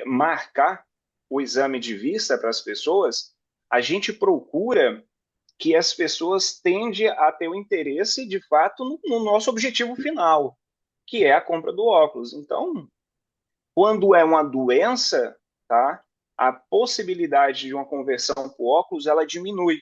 marcar o exame de vista para as pessoas, a gente procura que as pessoas tendem a ter o interesse, de fato, no nosso objetivo final, que é a compra do óculos. Então, quando é uma doença, tá, a possibilidade de uma conversão para o óculos, ela diminui.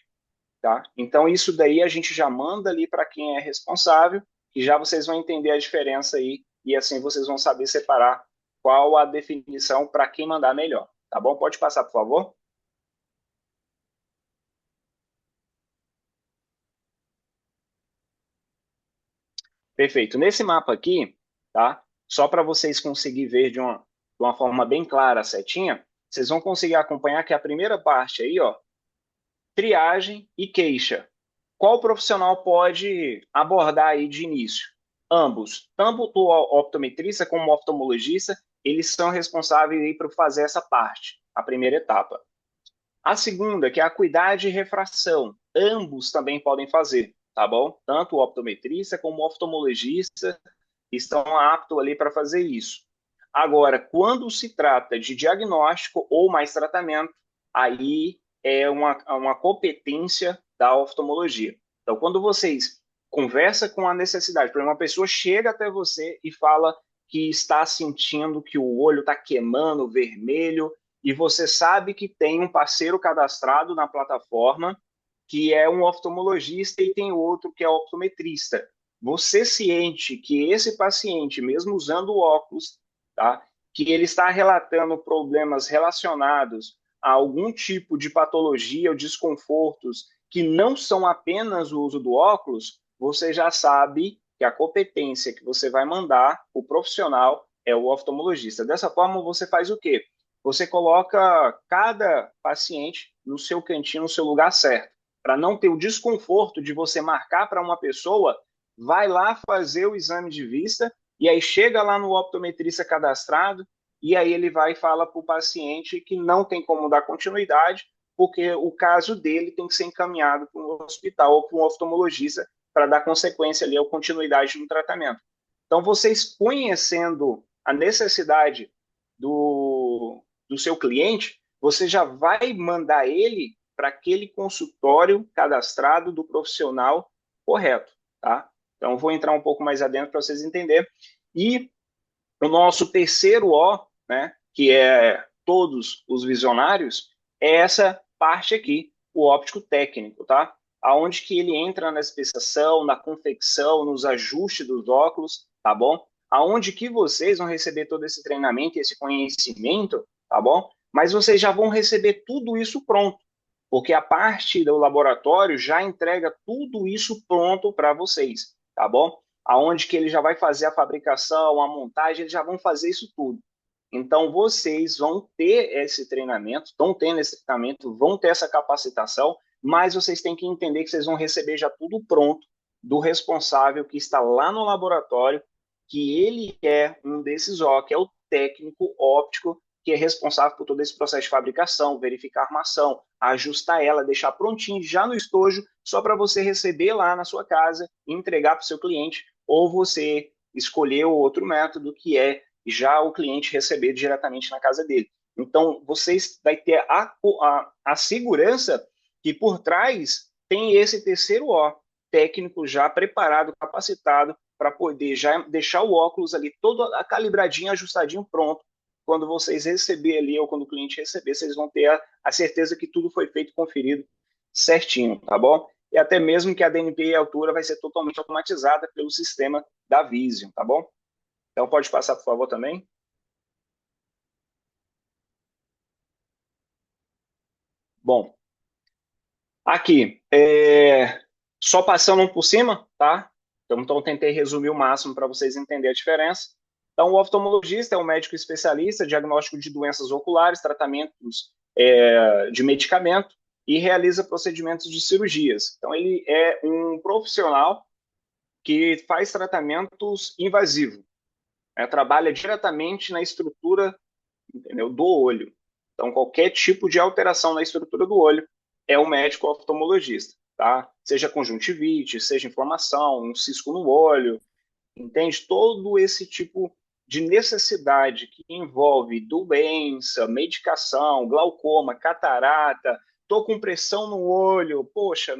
Tá? Então, isso daí a gente já manda ali para quem é responsável, e já vocês vão entender a diferença aí, e assim vocês vão saber separar qual a definição para quem mandar melhor. Tá bom? Pode passar, por favor. Perfeito. Nesse mapa aqui, tá? Só para vocês conseguirem ver de uma forma bem clara a setinha, vocês vão conseguir acompanhar que a primeira parte aí, ó, triagem e queixa. Qual profissional pode abordar aí de início? Ambos, tanto o optometrista como o oftalmologista, eles são responsáveis aí por fazer essa parte, a primeira etapa. A segunda, que é a cuidade e refração, ambos também podem fazer, tá bom? Tanto o optometrista como o oftalmologista estão aptos ali para fazer isso. Agora, quando se trata de diagnóstico ou mais tratamento, aí é uma competência da oftalmologia. Então, quando vocês conversam com a necessidade, por exemplo, uma pessoa chega até você e fala que está sentindo que o olho está queimando vermelho e você sabe que tem um parceiro cadastrado na plataforma que é um oftalmologista e tem outro que é optometrista. Você ciente que esse paciente, mesmo usando óculos, tá, que ele está relatando problemas relacionados a algum tipo de patologia ou desconfortos que não são apenas o uso do óculos, você já sabe que a competência que você vai mandar, o profissional, é o oftalmologista. Dessa forma, você faz o quê? Você coloca cada paciente no seu cantinho, no seu lugar certo. Para não ter o desconforto de você marcar para uma pessoa, vai lá fazer o exame de vista e aí chega lá no optometrista cadastrado e aí ele vai e fala para o paciente que não tem como dar continuidade porque o caso dele tem que ser encaminhado para um hospital ou para um oftalmologista para dar consequência ali ou continuidade no tratamento. Então, vocês conhecendo a necessidade do seu cliente, você já vai mandar ele para aquele consultório cadastrado do profissional correto, tá? Então, vou entrar um pouco mais adentro para vocês entenderem. E o nosso terceiro O, né, que é todos os visionários, é essa parte aqui, o óptico técnico, tá? Aonde que ele entra na especificação, na confecção, nos ajustes dos óculos, tá bom? Aonde que vocês vão receber todo esse treinamento, esse conhecimento, tá bom? Mas vocês já vão receber tudo isso pronto, porque a parte do laboratório já entrega tudo isso pronto para vocês, tá bom? Aonde que ele já vai fazer a fabricação, a montagem, eles já vão fazer isso tudo. Então, vocês vão ter esse treinamento, estão tendo esse treinamento, vão ter essa capacitação, mas vocês têm que entender que vocês vão receber já tudo pronto do responsável que está lá no laboratório, que ele é um desses ó, que é o técnico óptico, que é responsável por todo esse processo de fabricação, verificar a armação, ajustar ela, deixar prontinho já no estojo, só para você receber lá na sua casa e entregar para o seu cliente, ou você escolher o outro método, que é já o cliente receber diretamente na casa dele. Então, vocês vai ter a segurança que por trás tem esse terceiro O, técnico já preparado, capacitado, para poder já deixar o óculos ali todo calibradinho, ajustadinho, pronto. Quando vocês receber ali, ou quando o cliente receber, vocês vão ter a certeza que tudo foi feito, conferido certinho, tá bom? E até mesmo que a DNP e a altura vai ser totalmente automatizada pelo sistema da Vision, tá bom? Então pode passar, por favor, também. Bom, aqui, só passando um por cima, tá? Então tentei resumir o máximo para vocês entenderem a diferença. Então, o oftalmologista é um médico especialista, diagnóstico de doenças oculares, tratamentos de medicamento e realiza procedimentos de cirurgias. Então, ele é um profissional que faz tratamentos invasivos, né? Trabalha diretamente na estrutura, entendeu, do olho. Então, qualquer tipo de alteração na estrutura do olho é um médico oftalmologista, tá? Seja conjuntivite, seja inflamação, um cisco no olho, entende? Todo esse tipo de necessidade que envolve doença, medicação, glaucoma, catarata, estou com pressão no olho, poxa,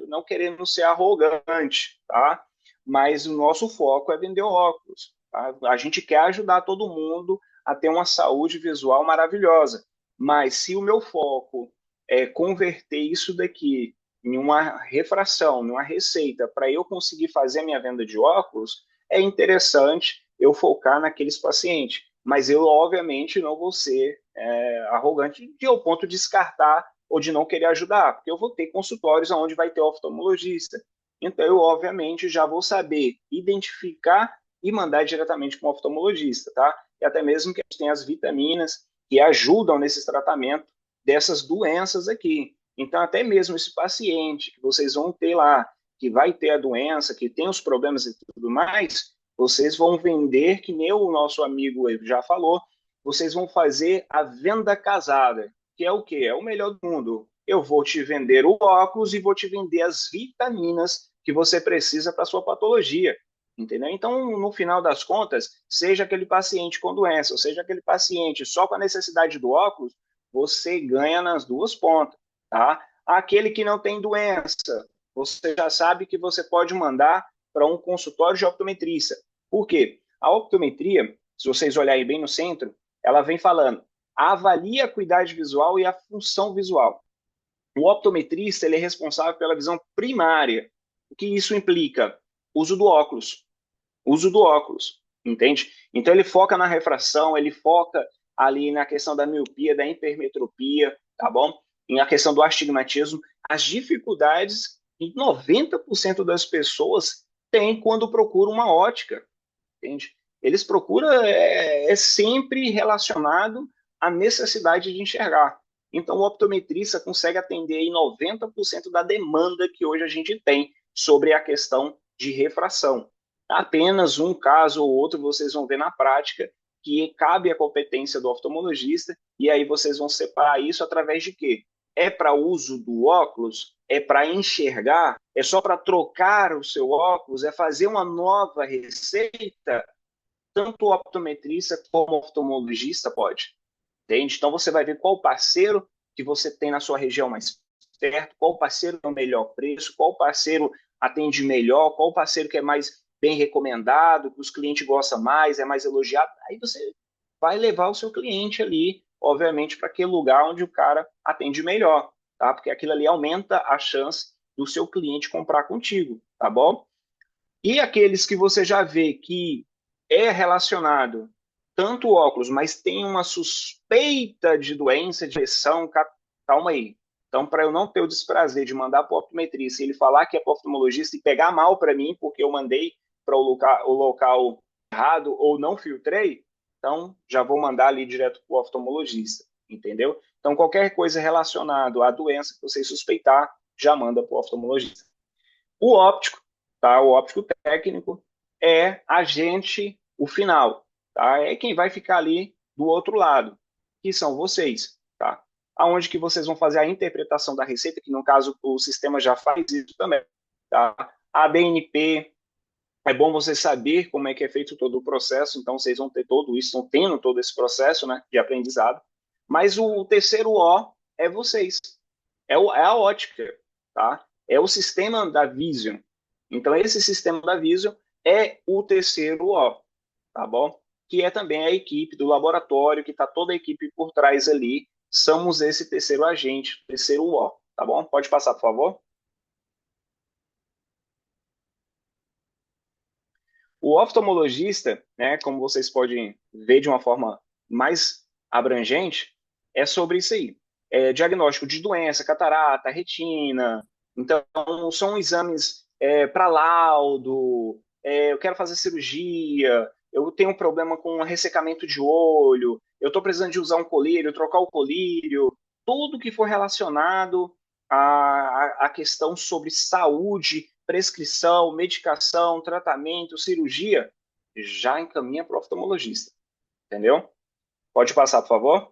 não querendo ser arrogante, tá? Mas o nosso foco é vender óculos, tá? A gente quer ajudar todo mundo a ter uma saúde visual maravilhosa, mas se o meu foco é converter isso daqui em uma refração, em uma receita, para eu conseguir fazer a minha venda de óculos, é interessante eu focar naqueles pacientes. Mas eu, obviamente, não vou ser arrogante de ao ponto de descartar ou de não querer ajudar, porque eu vou ter consultórios onde vai ter oftalmologista. Então, eu, obviamente, já vou saber identificar e mandar diretamente para um oftalmologista, tá? E até mesmo que a gente tem as vitaminas que ajudam nesse tratamento dessas doenças aqui. Então, até mesmo esse paciente que vocês vão ter lá, que vai ter a doença, que tem os problemas e tudo mais, vocês vão vender, que nem o nosso amigo já falou, vocês vão fazer a venda casada, que é o quê? É o melhor do mundo. Eu vou te vender o óculos e vou te vender as vitaminas que você precisa para a sua patologia. Entendeu? Então, no final das contas, seja aquele paciente com doença, ou seja aquele paciente só com a necessidade do óculos, você ganha nas duas pontas, tá? Aquele que não tem doença, você já sabe que você pode mandar para um consultório de optometrista. Por quê? A optometria, se vocês olharem bem no centro, ela vem falando, avalia a acuidade visual e a função visual. O optometrista ele é responsável pela visão primária. O que isso implica? Uso do óculos. Uso do óculos, entende? Então ele foca na refração, ele foca ali na questão da miopia, da hipermetropia, tá bom? E na questão do astigmatismo, as dificuldades que 90% das pessoas têm quando procuram uma ótica, entende? Eles procuram, é sempre relacionado à necessidade de enxergar. Então, o optometrista consegue atender aí 90% da demanda que hoje a gente tem sobre a questão de refração. Apenas um caso ou outro vocês vão ver na prática que cabe a competência do oftalmologista e aí vocês vão separar isso através de quê? É para uso do óculos? É para enxergar? É só para trocar o seu óculos? É fazer uma nova receita? Tanto o optometrista como o oftalmologista pode. Entende? Então você vai ver qual parceiro que você tem na sua região mais perto, qual parceiro tem o melhor preço, qual parceiro atende melhor, qual parceiro que é mais bem recomendado, que os clientes gostam mais, é mais elogiado. Aí você vai levar o seu cliente ali, obviamente, para aquele lugar onde o cara atende melhor, tá? Porque aquilo ali aumenta a chance do seu cliente comprar contigo, tá bom? E aqueles que você já vê que é relacionado tanto o óculos, mas tem uma suspeita de doença, de pressão, calma aí. Então, para eu não ter o desprazer de mandar para o optometrista e ele falar que é para o oftalmologista e pegar mal para mim, porque eu mandei para o local errado ou não filtrei, então já vou mandar ali direto para o oftalmologista, entendeu? Então, qualquer coisa relacionada à doença que você suspeitar, já manda para o oftalmologista. O óptico, tá? O óptico técnico é a gente, o final, tá? É quem vai ficar ali do outro lado, que são vocês, tá? Aonde que vocês vão fazer a interpretação da receita, que no caso o sistema já faz isso também, tá? A BNP, é bom você saber como é que é feito todo o processo, então vocês vão ter todo isso, estão tendo todo esse processo, né, de aprendizado. Mas o terceiro O é vocês, é a ótica, tá? É o sistema da Vision. Então, esse sistema da Vision é o terceiro O, tá bom? Que é também a equipe do laboratório, que está toda a equipe por trás ali. Somos esse terceiro agente, terceiro O, tá bom? Pode passar, por favor. O oftalmologista, né, como vocês podem ver de uma forma mais abrangente, é sobre isso aí. É diagnóstico de doença, catarata, retina. Então, são exames para laudo, eu quero fazer cirurgia, eu tenho um problema com ressecamento de olho, eu estou precisando de usar um colírio, trocar o colírio, tudo que for relacionado à questão sobre saúde, prescrição, medicação, tratamento, cirurgia, já encaminha para o oftalmologista, entendeu? Pode passar, por favor.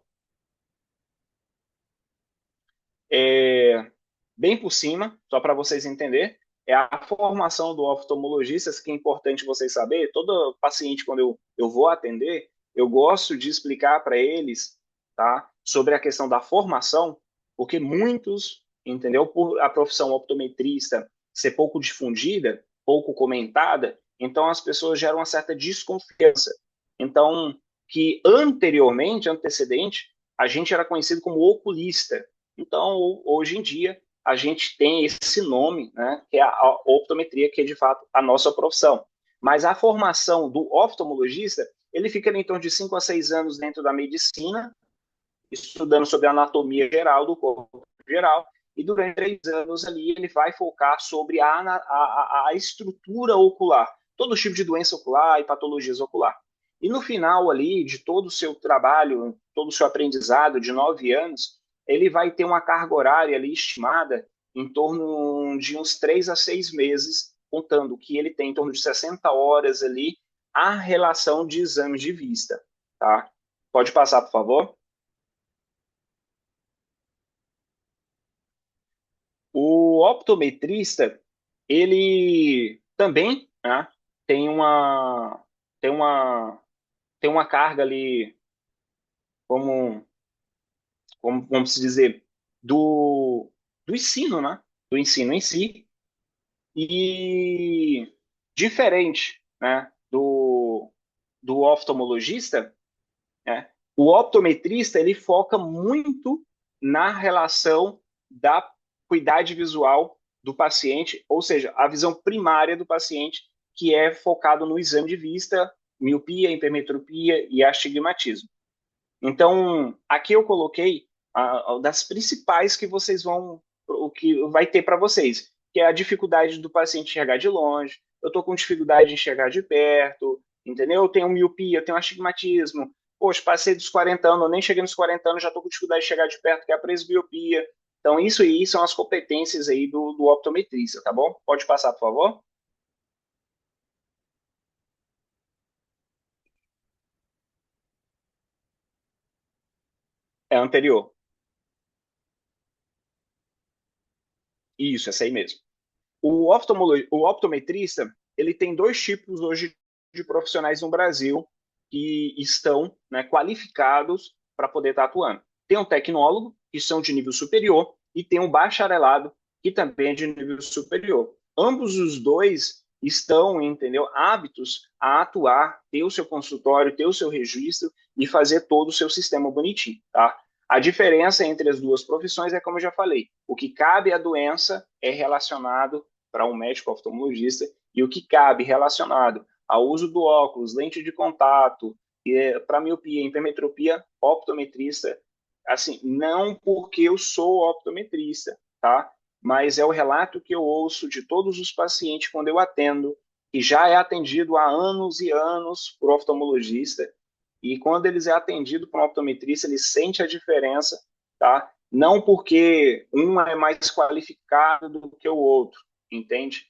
É, bem por cima, só para vocês entenderem, é a formação do oftalmologista, que é importante vocês saberem. Todo paciente, quando eu vou atender, eu gosto de explicar para eles, tá, sobre a questão da formação, porque muitos, entendeu, por a profissão optometrista ser pouco difundida, pouco comentada, então as pessoas geram uma certa desconfiança. Então, que anteriormente, antecedente, a gente era conhecido como oculista. Então, hoje em dia, a gente tem esse nome, né, que é a optometria, que é de fato a nossa profissão. Mas a formação do oftalmologista, ele fica em torno de 5 a 6 anos dentro da medicina, estudando sobre a anatomia geral do corpo geral, e durante 3 anos ali ele vai focar sobre a estrutura ocular, todo tipo de doença ocular e patologias ocular. E no final ali de todo o seu trabalho, todo o seu aprendizado de 9 anos, ele vai ter uma carga horária ali estimada em torno de uns 3 a 6 meses, contando que ele tem em torno de 60 horas ali a relação de exames de vista. Tá? Pode passar, por favor? O optometrista, ele também, né, tem uma, tem uma, tem uma carga ali, como, como vamos dizer, do, do ensino, né? Do ensino em si, e diferente, né, do oftalmologista, né, o optometrista ele foca muito na relação da acuidade visual do paciente, ou seja, a visão primária do paciente, que é focado no exame de vista, miopia, hipermetropia e astigmatismo. Então, aqui eu coloquei das principais que vocês vão, o que vai ter para vocês, que é a dificuldade do paciente enxergar de longe, eu estou com dificuldade de enxergar de perto, entendeu? Eu tenho miopia, eu tenho astigmatismo, poxa, passei dos 40 anos, eu nem cheguei nos 40 anos, já estou com dificuldade de chegar de perto, que é a presbiopia. Então, isso aí são as competências aí do optometrista, tá bom? Pode passar, por favor? É anterior. Isso, essa aí mesmo. O optometrista, ele tem dois tipos hoje de profissionais no Brasil que estão, né, qualificados para poder estar atuando. Tem um tecnólogo, que são de nível superior, e tem um bacharelado, que também é de nível superior. Ambos os dois estão, entendeu, hábitos a atuar, ter o seu consultório, ter o seu registro e fazer todo o seu sistema bonitinho, tá? A diferença entre as duas profissões é como eu já falei, o que cabe à doença é relacionado para um médico oftalmologista e o que cabe relacionado ao uso do óculos, lente de contato, para miopia, hipermetropia, optometrista, assim, não porque eu sou optometrista, tá? Mas é o relato que eu ouço de todos os pacientes quando eu atendo, que já é atendido há anos e anos por oftalmologista, e quando eles é atendido por um optometrista, ele sente a diferença, tá? Não porque um é mais qualificado do que o outro, entende?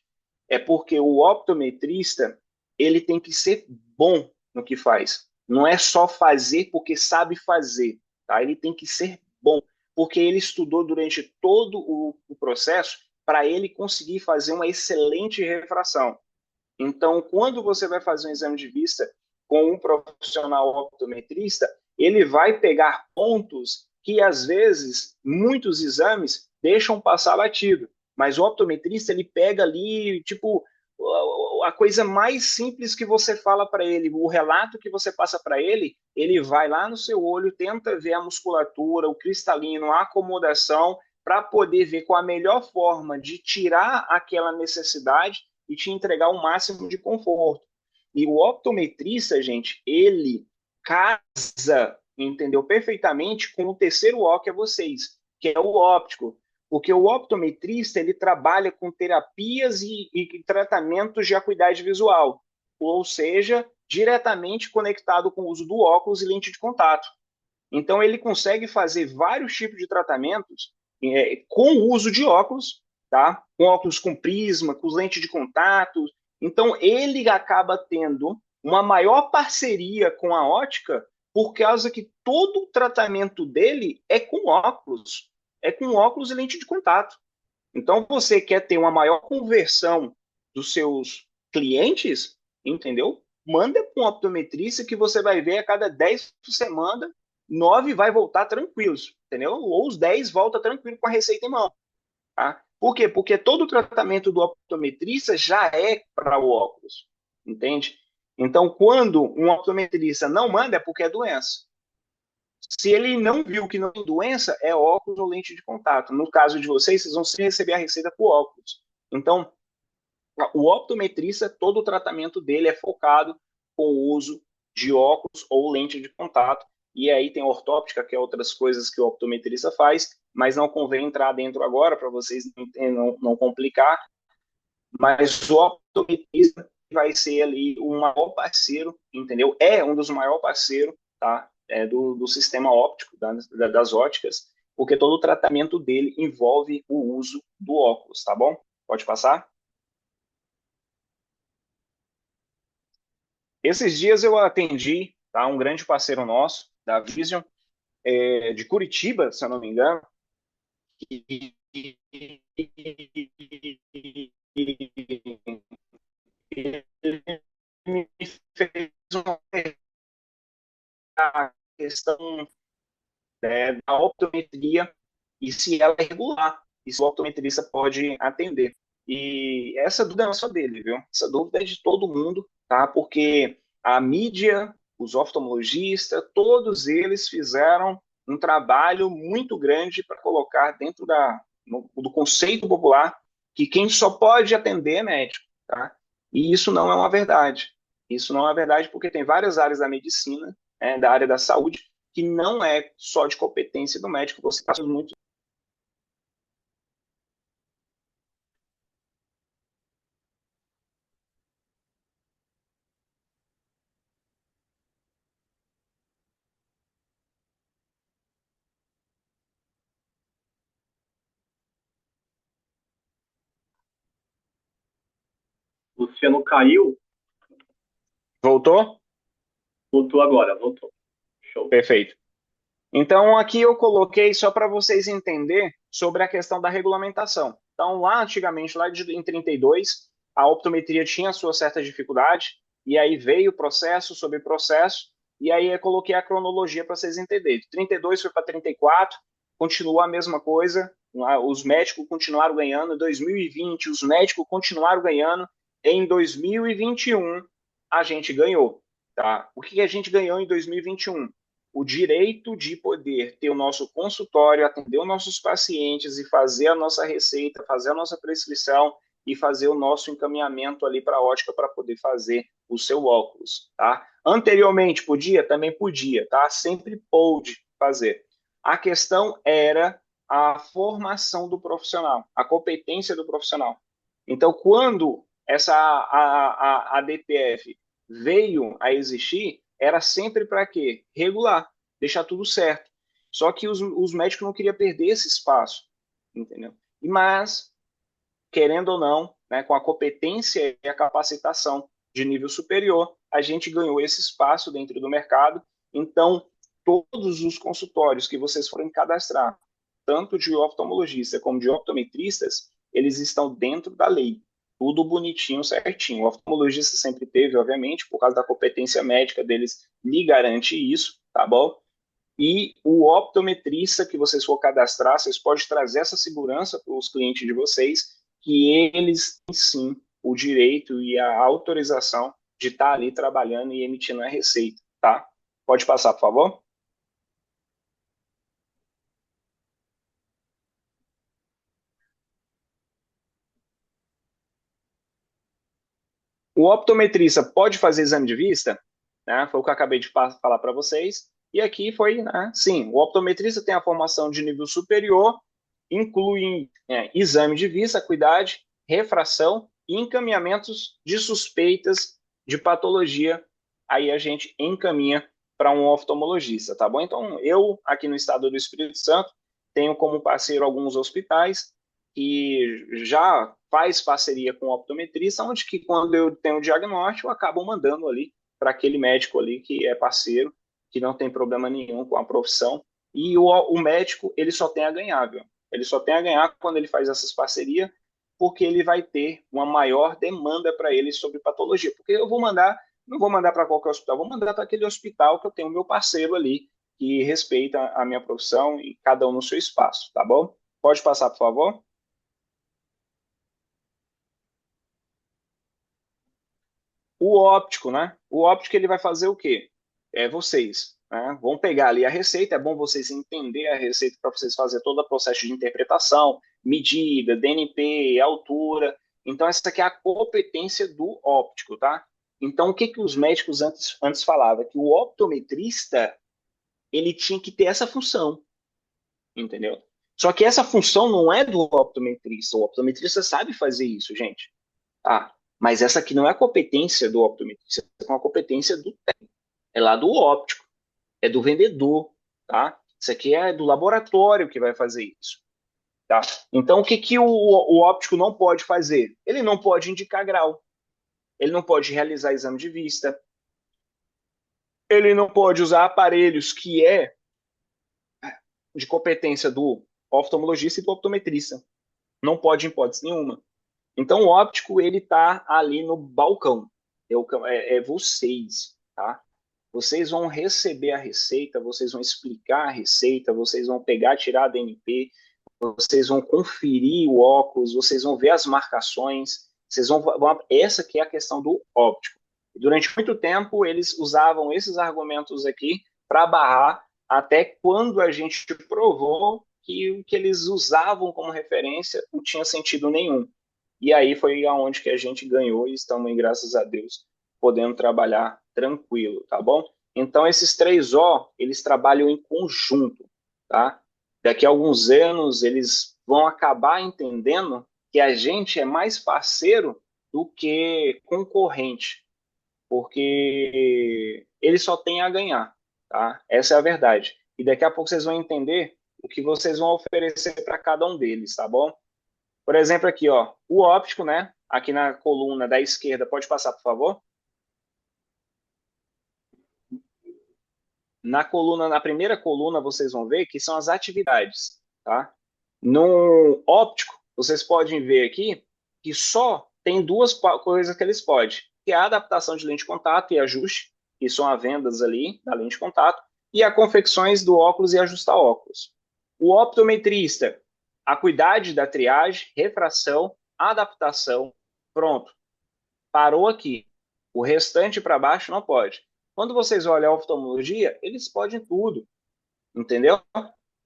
É porque o optometrista, ele tem que ser bom no que faz. Não é só fazer porque sabe fazer, tá? Ele tem que ser bom, porque ele estudou durante todo o processo para ele conseguir fazer uma excelente refração. Então, quando você vai fazer um exame de vista com um profissional optometrista, ele vai pegar pontos que, às vezes, muitos exames deixam passar batido. Mas o optometrista, ele pega ali, tipo, a coisa mais simples que você fala para ele, o relato que você passa para ele vai lá no seu olho, tenta ver a musculatura, o cristalino, a acomodação, para poder ver qual a melhor forma de tirar aquela necessidade e te entregar o máximo de conforto. E o optometrista, gente, ele casa, entendeu, perfeitamente com o terceiro O que é vocês, que é o óptico. Porque o optometrista, ele trabalha com terapias e tratamentos de acuidade visual, ou seja, diretamente conectado com o uso do óculos e lente de contato. Então, ele consegue fazer vários tipos de tratamentos com o uso de óculos, tá? Com óculos com prisma, com lente de contato. Então, ele acaba tendo uma maior parceria com a ótica por causa que todo o tratamento dele é com óculos e lente de contato. Então, você quer ter uma maior conversão dos seus clientes, entendeu? Manda para um optometrista que você vai ver a cada 10 por semana, 9 vai voltar tranquilos, entendeu? Ou os 10 volta tranquilo com a receita em mão, tá? Por quê? Porque todo o tratamento do optometrista já é para o óculos, entende? Então, quando um optometrista não manda, é porque é doença. Se ele não viu que não tem doença, é óculos ou lente de contato. No caso de vocês, vocês vão receber a receita por óculos. Então, o optometrista, todo o tratamento dele é focado com o uso de óculos ou lente de contato. E aí tem ortóptica, que é outras coisas que o optometrista faz, mas não convém entrar dentro agora para vocês não complicar. Mas o optometrista vai ser ali o maior parceiro, entendeu? É um dos maiores parceiros, tá? Do sistema óptico, das óticas, porque todo o tratamento dele envolve o uso do óculos, tá bom? Pode passar? Esses dias eu atendi, tá, um grande parceiro nosso, da Vision, de Curitiba, se eu não me engano, e ele me fez uma questão, da optometria e se ela é regular, e se o optometrista pode atender. E essa dúvida não é só dele, viu? Essa dúvida é de todo mundo, tá? Porque a mídia, os oftalmologistas, todos eles fizeram um trabalho muito grande para colocar dentro do conceito popular que quem só pode atender é médico, tá? E isso não é uma verdade. Isso não é verdade porque tem várias áreas da medicina, da área da saúde, que não é só de competência do médico, você passa muito. Luciano caiu, Voltou? voltou agora, voltou. Show. Perfeito. Então, aqui eu coloquei só para vocês entenderem sobre a questão da regulamentação. Então, lá antigamente, em 32, a optometria tinha sua certa dificuldade, e aí veio processo sobre processo, e aí eu coloquei a cronologia para vocês entenderem. 32 foi para 34, continua a mesma coisa, os médicos continuaram ganhando, em 2020 os médicos continuaram ganhando, em 2021 a gente ganhou. Tá? O que a gente ganhou em 2021? O direito de poder ter o nosso consultório, atender os nossos pacientes e fazer a nossa receita, fazer a nossa prescrição e fazer o nosso encaminhamento ali para a ótica para poder fazer o seu óculos, tá? Anteriormente podia? Também podia, tá? Sempre pôde fazer. A questão era a formação do profissional, a competência do profissional. Então, quando a DPF veio a existir, era sempre para quê? Regular, deixar tudo certo. Só que os médicos não queriam perder esse espaço, entendeu? Mas, querendo ou não, né, com a competência e a capacitação de nível superior, a gente ganhou esse espaço dentro do mercado. Então, todos os consultórios que vocês forem cadastrar, tanto de oftalmologista como de optometristas, eles estão dentro da lei. Tudo bonitinho, certinho. O oftalmologista sempre teve, obviamente, por causa da competência médica deles, lhe garante isso, tá bom? E o optometrista que vocês for cadastrar, vocês podem trazer essa segurança para os clientes de vocês, que eles têm sim o direito e a autorização de estar ali trabalhando e emitindo a receita, tá? Pode passar, por favor? O optometrista pode fazer exame de vista, né? Foi o que eu acabei de falar para vocês. E aqui foi, né? Sim, o optometrista tem a formação de nível superior, inclui exame de vista, acuidade, refração e encaminhamentos de suspeitas de patologia. Aí a gente encaminha para um oftalmologista, tá bom? Então, eu, aqui no estado do Espírito Santo, tenho como parceiro alguns hospitais que já faz parceria com o optometrista, onde que quando eu tenho o diagnóstico, eu acabo mandando ali para aquele médico ali que é parceiro, que não tem problema nenhum com a profissão. E o médico, ele só tem a ganhar, viu? Ele só tem a ganhar quando ele faz essas parcerias, porque ele vai ter uma maior demanda para ele sobre patologia. Porque eu vou mandar, não vou mandar para qualquer hospital, vou mandar para aquele hospital que eu tenho o meu parceiro ali, que respeita a minha profissão e cada um no seu espaço, tá bom? Pode passar, por favor? O óptico, né? O óptico ele vai fazer o quê? É vocês, né? Vão pegar ali a receita, é bom vocês entender a receita para vocês fazer todo o processo de interpretação, medida, DNP, altura. Então, essa aqui é a competência do óptico, tá? Então, o que que os médicos antes falavam? Que o optometrista, ele tinha que ter essa função, entendeu? Só que essa função não é do optometrista. O optometrista sabe fazer isso, gente. Ah, mas essa aqui não é a competência do optometrista, é uma competência do técnico. É lá do óptico, é do vendedor, tá? Isso aqui é do laboratório que vai fazer isso, tá? Então, o que que o óptico não pode fazer? Ele não pode indicar grau, ele não pode realizar exame de vista, ele não pode usar aparelhos que é de competência do oftalmologista e do optometrista. Não pode em hipótese nenhuma. Então, o óptico, ele está ali no balcão. É vocês, tá? Vocês vão receber a receita, vocês vão explicar a receita, vocês vão pegar, tirar a DNP, vocês vão conferir o óculos, vocês vão ver as marcações, essa que é a questão do óptico. Durante muito tempo, eles usavam esses argumentos aqui para barrar até quando a gente provou que o que eles usavam como referência não tinha sentido nenhum. E aí foi aonde que a gente ganhou e estamos, graças a Deus, podendo trabalhar tranquilo, tá bom? Então, esses três O, eles trabalham em conjunto, tá? Daqui a alguns anos, eles vão acabar entendendo que a gente é mais parceiro do que concorrente, porque eles só têm a ganhar, tá? Essa é a verdade. E daqui a pouco vocês vão entender o que vocês vão oferecer para cada um deles, tá bom? Por exemplo, aqui, ó, o óptico, né? Aqui na coluna da esquerda, pode passar, por favor? Na primeira coluna, vocês vão ver que são as atividades, tá? No óptico, vocês podem ver aqui que só tem duas coisas que eles podem, que é a adaptação de lente de contato e ajuste, que são as vendas ali da lente de contato, e a confecções do óculos e ajustar óculos. O optometrista, a cuidade da triagem, refração, adaptação, pronto, parou aqui. O restante para baixo não pode. Quando vocês olham a oftalmologia, eles podem tudo, entendeu?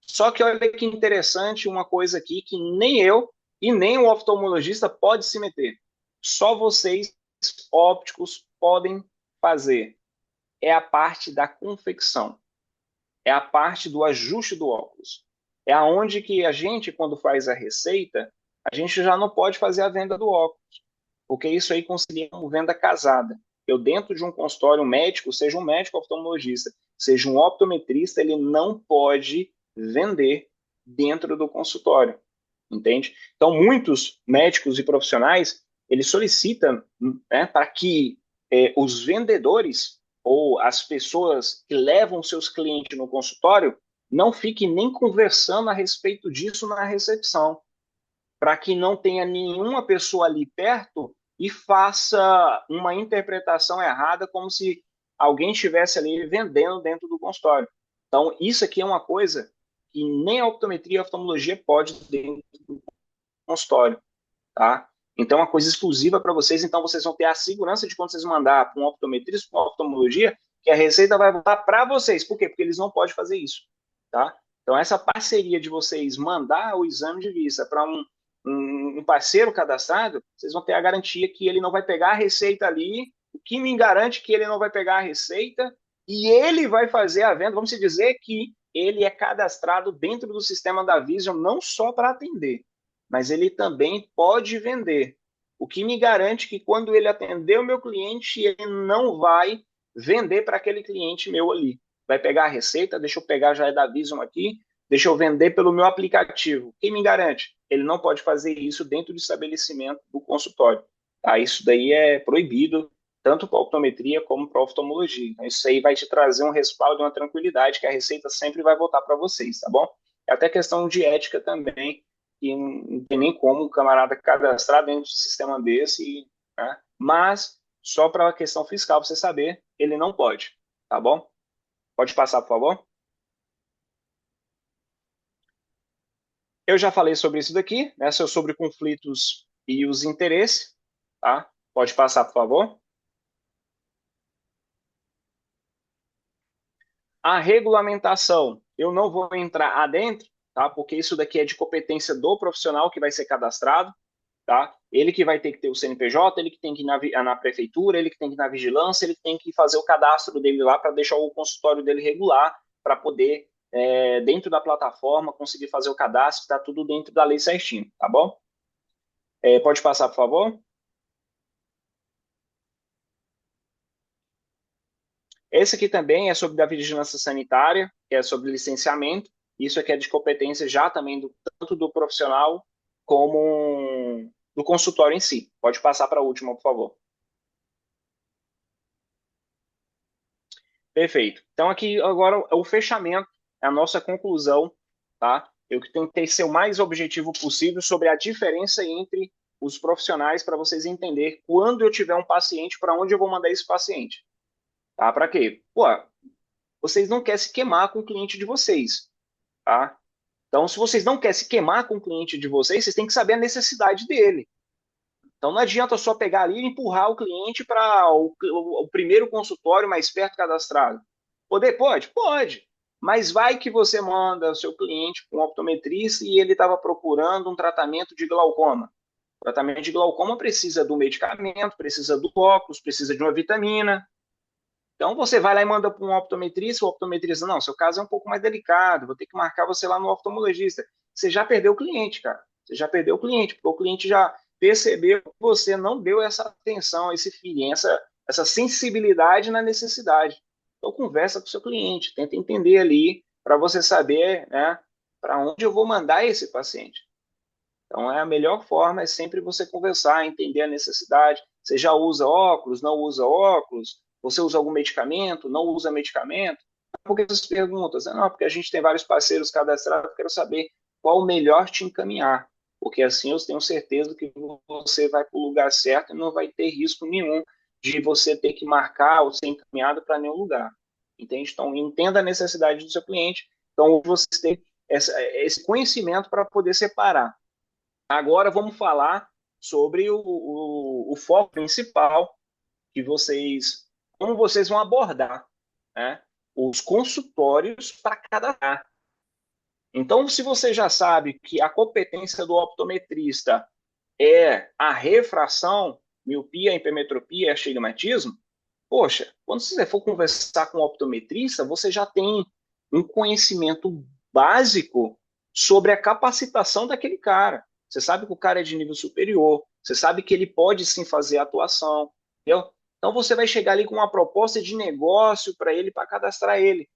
Só que olha que interessante uma coisa aqui que nem eu e nem o oftalmologista pode se meter. Só vocês, ópticos, podem fazer. É a parte da confecção. É a parte do ajuste do óculos. É aonde que a gente, quando faz a receita, a gente já não pode fazer a venda do óculos, porque isso aí consideria como venda casada. Eu, dentro de um consultório médico, seja um médico oftalmologista, seja um optometrista, ele não pode vender dentro do consultório, entende? Então, muitos médicos e profissionais, eles solicitam, né, para que os vendedores ou as pessoas que levam seus clientes no consultório não fiquem nem conversando a respeito disso na recepção, para que não tenha nenhuma pessoa ali perto e faça uma interpretação errada, como se alguém estivesse ali vendendo dentro do consultório. Então, isso aqui é uma coisa que nem a optometria e a oftalmologia pode dentro do consultório, tá? Então, é uma coisa exclusiva para vocês. Então, vocês vão ter a segurança de quando vocês mandar para um optometrista, para uma oftalmologia, que a receita vai voltar para vocês. Por quê? Porque eles não podem fazer isso, tá? Então, essa parceria de vocês mandar o exame de vista para um parceiro cadastrado, vocês vão ter a garantia que ele não vai pegar a receita ali. O que me garante que ele não vai pegar a receita e ele vai fazer a venda. Vamos dizer que ele é cadastrado dentro do sistema da Vision não só para atender, mas ele também pode vender. O que me garante que quando ele atender o meu cliente, ele não vai vender para aquele cliente meu ali. Vai pegar a receita, deixa eu pegar já da Vision aqui, deixa eu vender pelo meu aplicativo. Quem me garante? Ele não pode fazer isso dentro do estabelecimento do consultório. Tá? Isso daí é proibido, tanto para a optometria como para a oftalmologia. Então, isso aí vai te trazer um respaldo e uma tranquilidade que a receita sempre vai voltar para vocês, tá bom? É até questão de ética também, que não tem nem como o camarada cadastrar dentro do sistema desse, né? Mas, só para a questão fiscal, pra você saber, ele não pode, tá bom? Pode passar, por favor? Eu já falei sobre isso daqui, né? Sobre conflitos e os interesses, tá? Pode passar, por favor. A regulamentação, eu não vou entrar adentro, tá? Porque isso daqui é de competência do profissional que vai ser cadastrado, tá? Ele que vai ter que ter o CNPJ, ele que tem que ir na prefeitura, ele que tem que ir na vigilância, ele que tem que fazer o cadastro dele lá para deixar o consultório dele regular, para poder, dentro da plataforma, conseguir fazer o cadastro, tá tudo dentro da lei certinho, tá bom? Pode passar, por favor? Esse aqui também é sobre a vigilância sanitária, que é sobre licenciamento. Isso aqui é de competência já também tanto do profissional como do consultório em si. Pode passar para a última, por favor. Perfeito. Então, aqui agora é o fechamento, é a nossa conclusão, tá? Eu que tentei ser o mais objetivo possível sobre a diferença entre os profissionais para vocês entenderem quando eu tiver um paciente, para onde eu vou mandar esse paciente. Tá? Para quê? Pô, vocês não querem se queimar com o cliente de vocês, tá? Então, se vocês não querem se queimar com o cliente de vocês, vocês têm que saber a necessidade dele. Então, não adianta só pegar ali e empurrar o cliente para o primeiro consultório mais perto cadastrado. Poder? Pode? Pode. Mas vai que você manda o seu cliente para um optometrista e ele estava procurando um tratamento de glaucoma. O tratamento de glaucoma precisa do medicamento, precisa do óculos, precisa de uma vitamina. Então você vai lá e manda para um optometrista, o optometrista, não, seu caso é um pouco mais delicado, vou ter que marcar você lá no oftalmologista. Você já perdeu o cliente, cara. Você já perdeu o cliente, porque o cliente já percebeu que você não deu essa atenção, esse feeling, essa sensibilidade na necessidade. Então conversa com o seu cliente, tenta entender ali para você saber, né, para onde eu vou mandar esse paciente. Então, a melhor forma é sempre você conversar, entender a necessidade. Você já usa óculos, não usa óculos? Você usa algum medicamento, não usa medicamento? Por que essas perguntas? Não, porque a gente tem vários parceiros cadastrados, eu quero saber qual o melhor te encaminhar. Porque assim eu tenho certeza que você vai para o lugar certo e não vai ter risco nenhum de você ter que marcar ou ser encaminhado para nenhum lugar. Entende? Então, entenda a necessidade do seu cliente. Então, você tem esse conhecimento para poder separar. Agora vamos falar sobre o foco principal que vocês, como vocês vão abordar, né? Os consultórios para cada área. Então, se você já sabe que a competência do optometrista é a refração, miopia, hipermetropia, astigmatismo, poxa, quando você for conversar com o optometrista, você já tem um conhecimento básico sobre a capacitação daquele cara. Você sabe que o cara é de nível superior, você sabe que ele pode sim fazer atuação, entendeu? Então você vai chegar ali com uma proposta de negócio para ele, para cadastrar ele.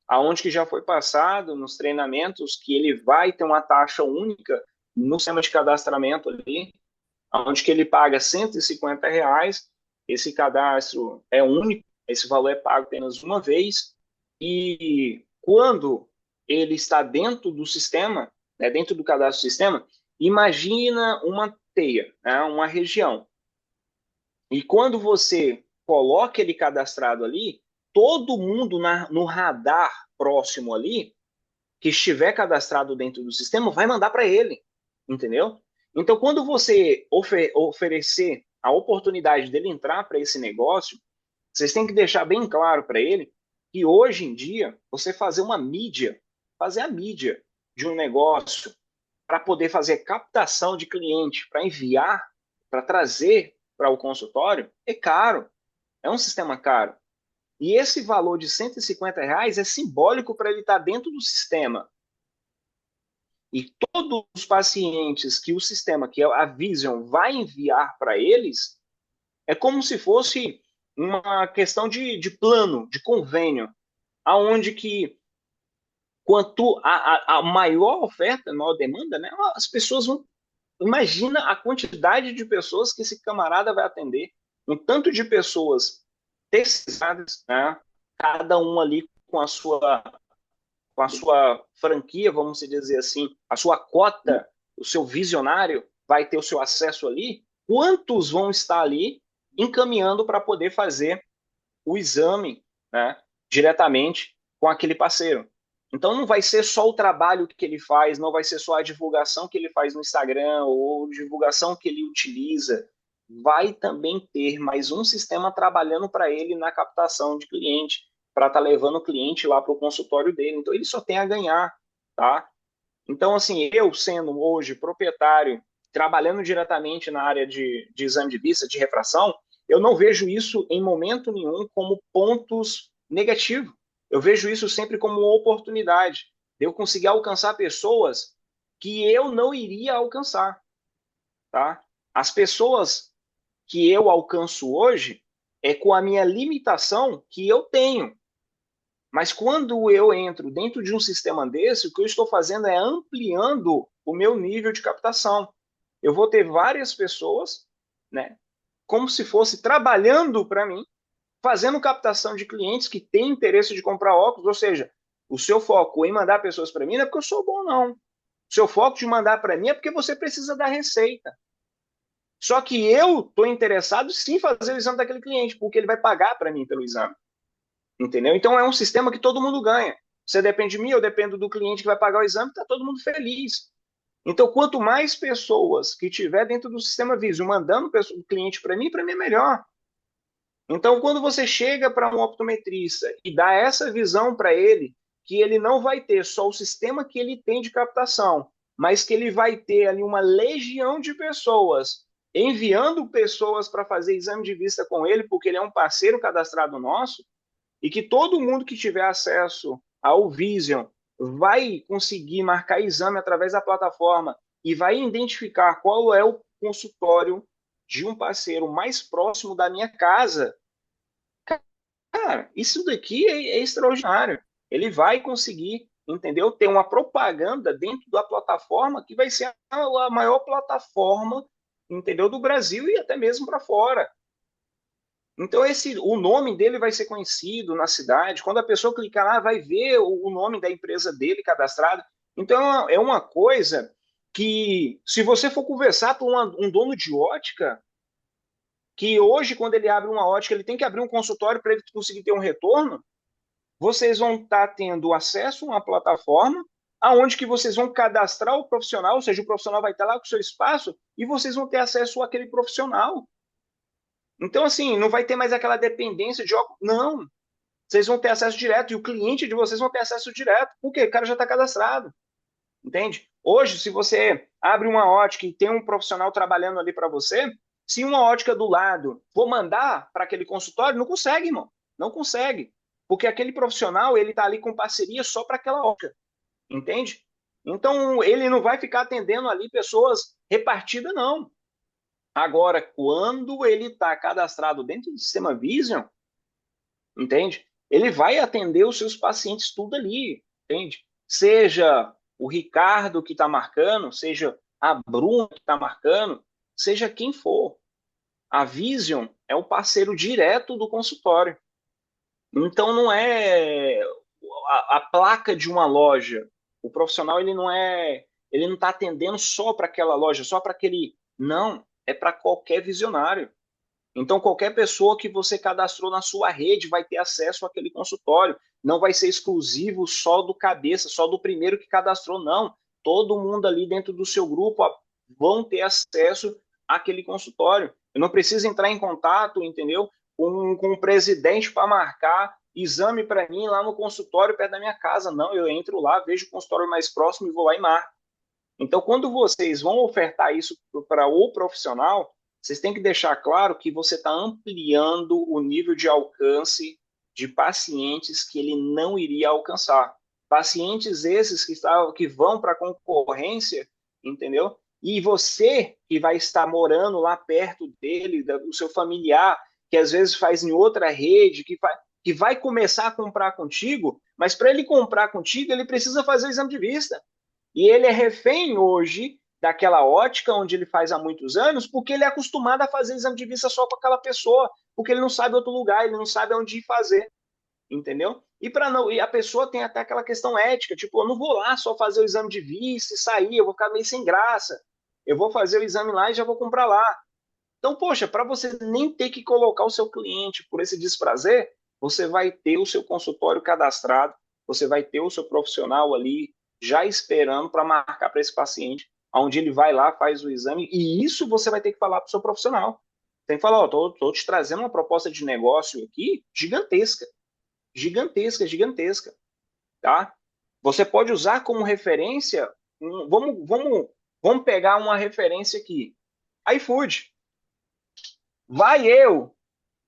Aonde que já foi passado nos treinamentos que ele vai ter uma taxa única no sistema de cadastramento ali, onde que ele paga R$ 150, esse cadastro é único, esse valor é pago apenas uma vez, e quando ele está dentro do sistema, né, dentro do cadastro do sistema, imagina uma teia, né, uma região. E quando você coloca ele cadastrado ali, todo mundo no radar próximo ali, que estiver cadastrado dentro do sistema, vai mandar para ele, entendeu? Então, quando você oferecer a oportunidade dele entrar para esse negócio, vocês têm que deixar bem claro para ele que hoje em dia, você fazer uma mídia, fazer a mídia de um negócio para poder fazer captação de cliente, para enviar, para trazer para o consultório, é caro, é um sistema caro. E esse valor de R$ 150 é simbólico para ele estar dentro do sistema. E todos os pacientes que o sistema, que é a Vision, vai enviar para eles, é como se fosse uma questão de plano, de convênio, aonde que quanto a maior oferta, a maior demanda, né, as pessoas vão. Imagina a quantidade de pessoas que esse camarada vai atender, um tanto de pessoas terceirizadas, né, cada um ali com com a sua franquia, vamos dizer assim, a sua cota, o seu visionário vai ter o seu acesso ali, quantos vão estar ali encaminhando para poder fazer o exame, né, diretamente com aquele parceiro. Então não vai ser só o trabalho que ele faz, não vai ser só a divulgação que ele faz no Instagram ou divulgação que ele utiliza. Vai também ter mais um sistema trabalhando para ele na captação de cliente, para estar levando o cliente lá para o consultório dele. Então ele só tem a ganhar, tá? Então, assim, eu sendo hoje proprietário, trabalhando diretamente na área de exame de vista, de refração, eu não vejo isso em momento nenhum como pontos negativos. Eu vejo isso sempre como uma oportunidade de eu conseguir alcançar pessoas que eu não iria alcançar, tá? As pessoas que eu alcanço hoje é com a minha limitação que eu tenho. Mas quando eu entro dentro de um sistema desse, o que eu estou fazendo é ampliando o meu nível de captação. Eu vou ter várias pessoas, né, como se fosse trabalhando para mim, fazendo captação de clientes que têm interesse de comprar óculos, ou seja, o seu foco em mandar pessoas para mim não é porque eu sou bom, não. O seu foco de mandar para mim é porque você precisa da receita. Só que eu estou interessado sim em fazer o exame daquele cliente, porque ele vai pagar para mim pelo exame. Entendeu? Então é um sistema que todo mundo ganha. Você depende de mim, eu dependo do cliente que vai pagar o exame, está todo mundo feliz. Então, quanto mais pessoas que tiver dentro do sistema Visio mandando o cliente para mim é melhor. Então, quando você chega para um optometrista e dá essa visão para ele, que ele não vai ter só o sistema que ele tem de captação, mas que ele vai ter ali uma legião de pessoas enviando pessoas para fazer exame de vista com ele, porque ele é um parceiro cadastrado nosso, e que todo mundo que tiver acesso ao Vision vai conseguir marcar exame através da plataforma e vai identificar qual é o consultório de um parceiro mais próximo da minha casa. Cara, isso daqui é extraordinário. Ele vai conseguir, entendeu? Ter uma propaganda dentro da plataforma que vai ser a maior plataforma, entendeu? Do Brasil e até mesmo para fora. Então o nome dele vai ser conhecido na cidade. Quando a pessoa clicar lá, vai ver o nome da empresa dele cadastrado. Então é uma coisa que, se você for conversar com um dono de ótica, que hoje, quando ele abre uma ótica, ele tem que abrir um consultório para ele conseguir ter um retorno, vocês vão estar tendo acesso a uma plataforma aonde que vocês vão cadastrar o profissional, ou seja, o profissional vai estar lá com o seu espaço e vocês vão ter acesso àquele profissional. Então, assim, não vai ter mais aquela dependência de óculos. Não. Vocês vão ter acesso direto e o cliente de vocês vão ter acesso direto. Por quê? O cara já está cadastrado. Entende? Hoje, se você abre uma ótica e tem um profissional trabalhando ali para você, se uma ótica do lado for mandar para aquele consultório, não consegue, irmão. Não consegue. Porque aquele profissional, ele está ali com parceria só para aquela ótica. Entende? Então, ele não vai ficar atendendo ali pessoas repartidas, não. Agora, quando ele está cadastrado dentro do sistema Vision, entende? Ele vai atender os seus pacientes tudo ali, entende? Seja o Ricardo que está marcando, seja a Bruna que está marcando, seja quem for. A Vision é o parceiro direto do consultório. Então não é a placa de uma loja. O profissional ele não está atendendo só para aquela loja, só para aquele. Não, é para qualquer visionário. Então, qualquer pessoa que você cadastrou na sua rede vai ter acesso àquele consultório. Não vai ser exclusivo só do cabeça, só do primeiro que cadastrou, não. Todo mundo ali dentro do seu grupo vão ter acesso àquele consultório. Eu não preciso entrar em contato, entendeu? Com o presidente para marcar exame para mim lá no consultório perto da minha casa. Não, eu entro lá, vejo o consultório mais próximo e vou lá e marco. Então, quando vocês vão ofertar isso para o profissional, vocês têm que deixar claro que você está ampliando o nível de alcance de pacientes que ele não iria alcançar. Pacientes esses que vão para a concorrência, entendeu? E você que vai estar morando lá perto dele, do seu familiar, que às vezes faz em outra rede, que vai começar a comprar contigo, mas para ele comprar contigo, ele precisa fazer o exame de vista. E ele é refém hoje daquela ótica onde ele faz há muitos anos, porque ele é acostumado a fazer exame de vista só com aquela pessoa, porque ele não sabe outro lugar, ele não sabe onde ir fazer, entendeu? E a pessoa tem até aquela questão ética, tipo, eu não vou lá só fazer o exame de vista e sair, eu vou ficar meio sem graça. Eu vou fazer o exame lá e já vou comprar lá. Então, poxa, para você nem ter que colocar o seu cliente por esse desprazer, você vai ter o seu consultório cadastrado, você vai ter o seu profissional ali já esperando para marcar para esse paciente, onde ele vai lá, faz o exame, e isso você vai ter que falar para o seu profissional. Tem que falar, ó, tô te trazendo uma proposta de negócio aqui gigantesca, gigantesca, gigantesca, tá? Você pode usar como referência, vamos pegar uma referência aqui, iFood. Vai eu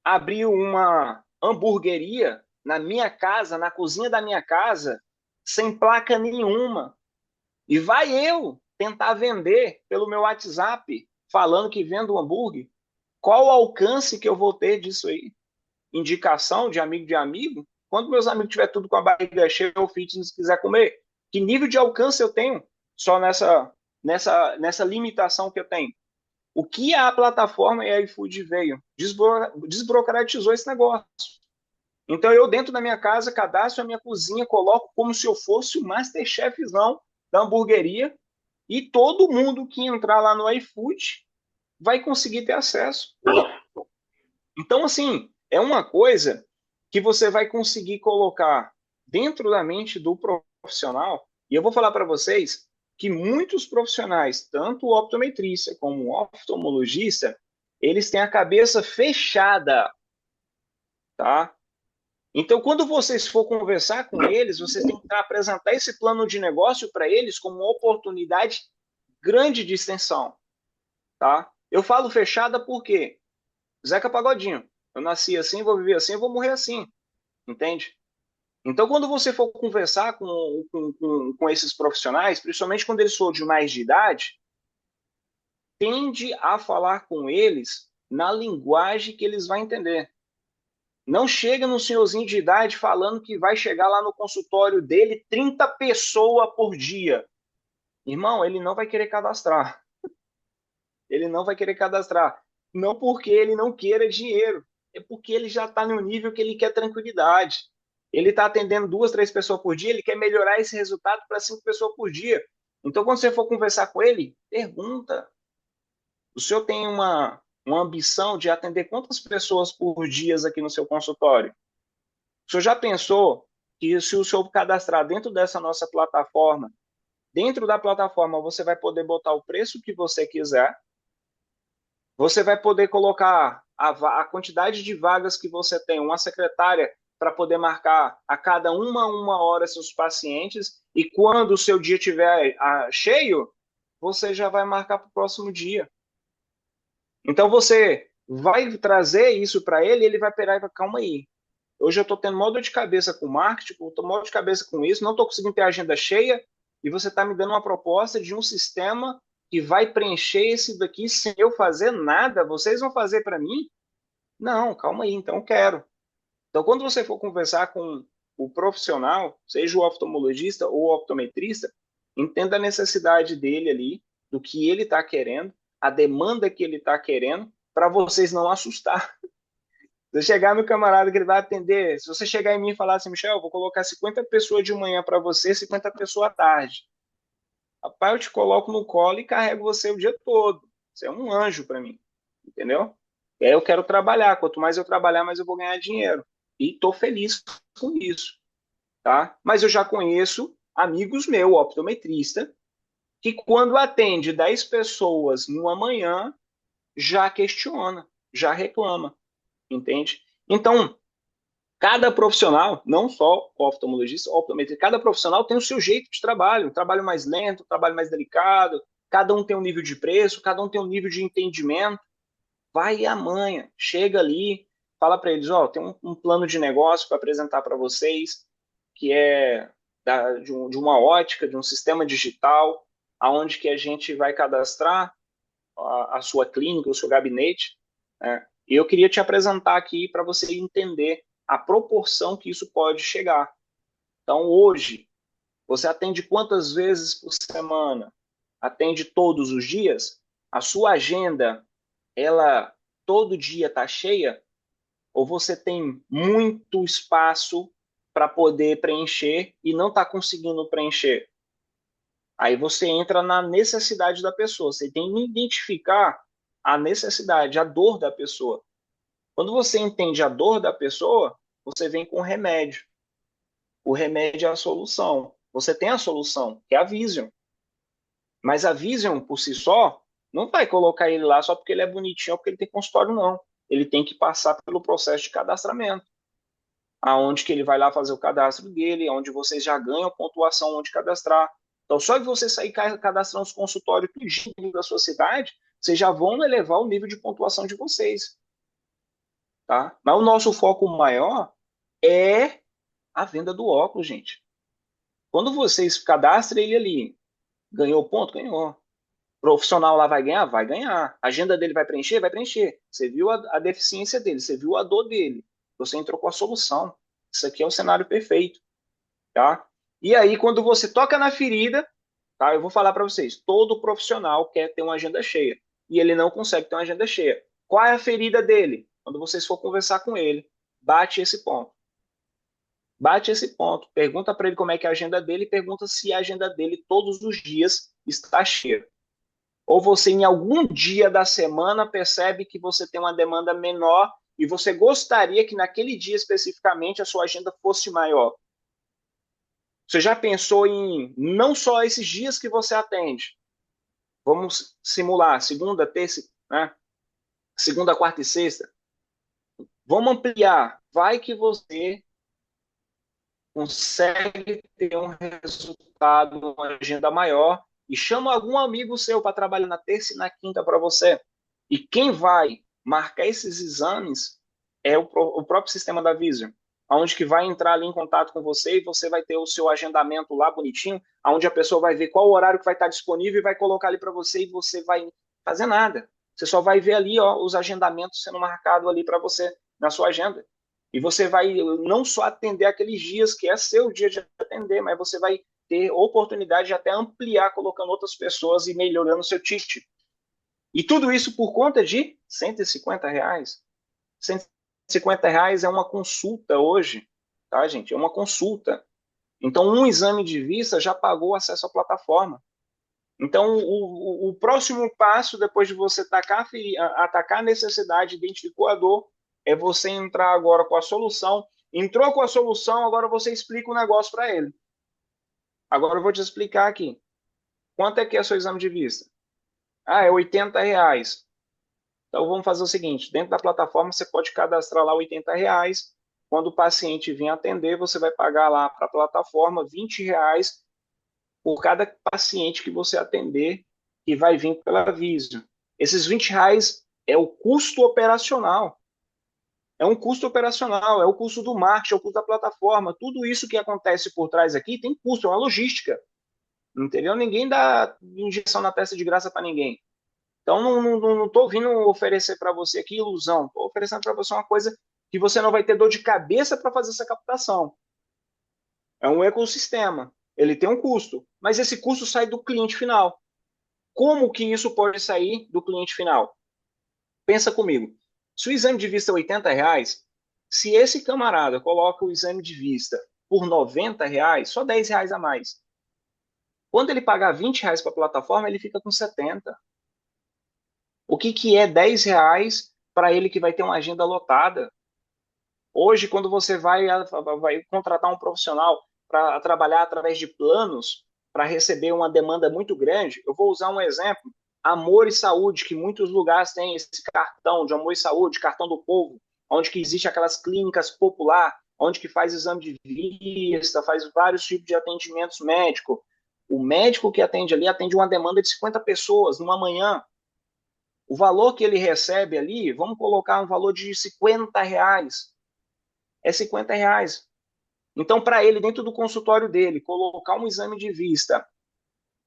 abrir uma hamburgueria na minha casa, na cozinha da minha casa, sem placa nenhuma. E vai eu tentar vender pelo meu WhatsApp, falando que vendo um hambúrguer. Qual o alcance que eu vou ter disso aí? Indicação de amigo de amigo? Quando meus amigos tiver tudo com a barriga cheia ou fitness quiser comer, que nível de alcance eu tenho só nessa limitação que eu tenho? O que a plataforma e a iFood veio? Desburocratizou esse negócio. Então, eu, dentro da minha casa, cadastro a minha cozinha, coloco como se eu fosse o Masterchefzão da hamburgueria, e todo mundo que entrar lá no iFood vai conseguir ter acesso. Então, assim, é uma coisa que você vai conseguir colocar dentro da mente do profissional, e eu vou falar para vocês que muitos profissionais, tanto o optometrista como o oftalmologista, eles têm a cabeça fechada, tá? Então, quando vocês for conversar com eles, vocês têm que apresentar esse plano de negócio para eles como uma oportunidade grande de extensão, tá? Eu falo fechada porque Zeca Pagodinho, eu nasci assim, vou viver assim, vou morrer assim, entende? Então, quando você for conversar com esses profissionais, principalmente quando eles for de mais de idade, tende a falar com eles na linguagem que eles vão entender. Não chega no senhorzinho de idade falando que vai chegar lá no consultório dele 30 pessoas por dia. Irmão, ele não vai querer cadastrar. Ele não vai querer cadastrar. Não porque ele não queira dinheiro, é porque ele já está no nível que ele quer tranquilidade. Ele está atendendo 2, 3 pessoas por dia, ele quer melhorar esse resultado para 5 pessoas por dia. Então, quando você for conversar com ele, pergunta: o senhor tem uma ambição de atender quantas pessoas por dia aqui no seu consultório? O senhor já pensou que se o senhor cadastrar dentro dessa nossa plataforma, dentro da plataforma você vai poder botar o preço que você quiser, você vai poder colocar a quantidade de vagas que você tem, uma secretária para poder marcar a cada uma hora seus pacientes, e quando o seu dia estiver cheio, você já vai marcar para o próximo dia. Então você vai trazer isso para ele e ele vai pegar e vai, calma aí. Hoje eu estou tendo maior dor de cabeça com marketing, estou maior de cabeça com isso, não estou conseguindo ter a agenda cheia, e você está me dando uma proposta de um sistema que vai preencher esse daqui sem eu fazer nada. Vocês vão fazer para mim? Não, calma aí, então eu quero. Então, quando você for conversar com o profissional, seja o oftalmologista ou o optometrista, entenda a necessidade dele ali, do que ele está querendo, a demanda que ele está querendo, para vocês não assustar. Se você chegar no camarada que ele vai atender, se você chegar em mim e falar assim, Michel, vou colocar 50 pessoas de manhã para você, 50 pessoas à tarde. Rapaz, eu te coloco no colo e carrego você o dia todo. Você é um anjo para mim, entendeu? E aí eu quero trabalhar. Quanto mais eu trabalhar, mais eu vou ganhar dinheiro. E estou feliz com isso, tá? Mas eu já conheço amigos meus, optometrista, que quando atende 10 pessoas numa manhã, já questiona, já reclama, entende? Então, cada profissional, não só o oftalmologista, o optometrista, cada profissional tem o seu jeito de trabalho, um trabalho mais lento, um trabalho mais delicado, cada um tem um nível de preço, cada um tem um nível de entendimento. Vai a manha, chega ali, fala para eles, ó, tem um plano de negócio para apresentar para vocês, que é de uma ótica, de um sistema digital, aonde que a gente vai cadastrar a sua clínica, o seu gabinete, né? E eu queria te apresentar aqui para você entender a proporção que isso pode chegar. Então, hoje, você atende quantas vezes por semana? Atende todos os dias? A sua agenda, ela todo dia está cheia? Ou você tem muito espaço para poder preencher e não está conseguindo preencher. Aí você entra na necessidade da pessoa. Você tem que identificar a necessidade, a dor da pessoa. Quando você entende a dor da pessoa, você vem com o remédio. O remédio é a solução. Você tem a solução, que é a Vision. Mas a Vision, por si só, não vai colocar ele lá só porque ele é bonitinho ou porque ele tem consultório, não. Ele tem que passar pelo processo de cadastramento, aonde que ele vai lá fazer o cadastro dele, onde vocês já ganham pontuação onde cadastrar. Então, só de você sair cadastrando os consultórios tudinho da sua cidade, vocês já vão elevar o nível de pontuação de vocês. Tá? Mas o nosso foco maior é a venda do óculos, gente. Quando vocês cadastram ele ali, ganhou ponto? Ganhou. O profissional lá vai ganhar? Vai ganhar. A agenda dele vai preencher? Vai preencher. Você viu a deficiência dele, você viu a dor dele. Você entrou com a solução. Isso aqui é o cenário perfeito. Tá? E aí, quando você toca na ferida, tá? Eu vou falar para vocês, todo profissional quer ter uma agenda cheia. E ele não consegue ter uma agenda cheia. Qual é a ferida dele? Quando vocês for conversar com ele, bate esse ponto. Bate esse ponto. Pergunta para ele como é que é a agenda dele e pergunta se a agenda dele todos os dias está cheia. Ou você, em algum dia da semana, percebe que você tem uma demanda menor e você gostaria que naquele dia especificamente a sua agenda fosse maior. Você já pensou em não só esses dias que você atende? Vamos simular segunda, terça, né? Segunda, quarta e sexta. Vamos ampliar. Vai que você consegue ter um resultado, uma agenda maior e chama algum amigo seu para trabalhar na terça e na quinta para você. E quem vai marcar esses exames é o próprio sistema da Vision, onde que vai entrar ali em contato com você e você vai ter o seu agendamento lá bonitinho, onde a pessoa vai ver qual horário que vai estar disponível e vai colocar ali para você e você vai fazer nada. Você só vai ver ali os agendamentos sendo marcados ali para você na sua agenda. E você vai não só atender aqueles dias que é seu dia de atender, mas você vai ter oportunidade de até ampliar colocando outras pessoas e melhorando o seu ticket. E tudo isso por conta de R$ 150. R$ 150 é uma consulta hoje, tá, gente? É uma consulta. Então, um exame de vista já pagou o acesso à plataforma. Então, o próximo passo, depois de você atacar a necessidade, identificou a dor, é você entrar agora com a solução. Entrou com a solução, agora você explica o negócio para ele. Agora eu vou te explicar aqui. Quanto é que é seu exame de vista? Ah, é R$ 80. Então vamos fazer o seguinte: dentro da plataforma você pode cadastrar lá R$ 80. Quando o paciente vir atender, você vai pagar lá para a plataforma R$ 20 por cada paciente que você atender que vai vir pela Visio. Esses R$ 20 é o custo operacional. É um custo operacional, é o custo do marketing, é o custo da plataforma. Tudo isso que acontece por trás aqui tem custo, é uma logística. Entendeu? Ninguém dá injeção na testa de graça para ninguém. Então, não estou vindo oferecer para você aqui ilusão. Estou oferecendo para você uma coisa que você não vai ter dor de cabeça para fazer essa captação. É um ecossistema. Ele tem um custo, mas esse custo sai do cliente final. Como que isso pode sair do cliente final? Pensa comigo. Se o exame de vista é R$ 80, se esse camarada coloca o exame de vista por R$ 90, só R$ 10 a mais. Quando ele pagar R$ 20 para a plataforma, ele fica com 70. O que é R$ 10 para ele que vai ter uma agenda lotada? Hoje, quando você vai contratar um profissional para trabalhar através de planos, para receber uma demanda muito grande, eu vou usar um exemplo, Amor e Saúde, que muitos lugares têm esse cartão de Amor e Saúde, cartão do povo, onde que existe aquelas clínicas popular, onde que faz exame de vista, faz vários tipos de atendimentos médicos. O médico que atende ali atende uma demanda de 50 pessoas numa manhã. O valor que ele recebe ali, vamos colocar um valor de R$ 50. É R$ 50. Então, para ele, dentro do consultório dele, colocar um exame de vista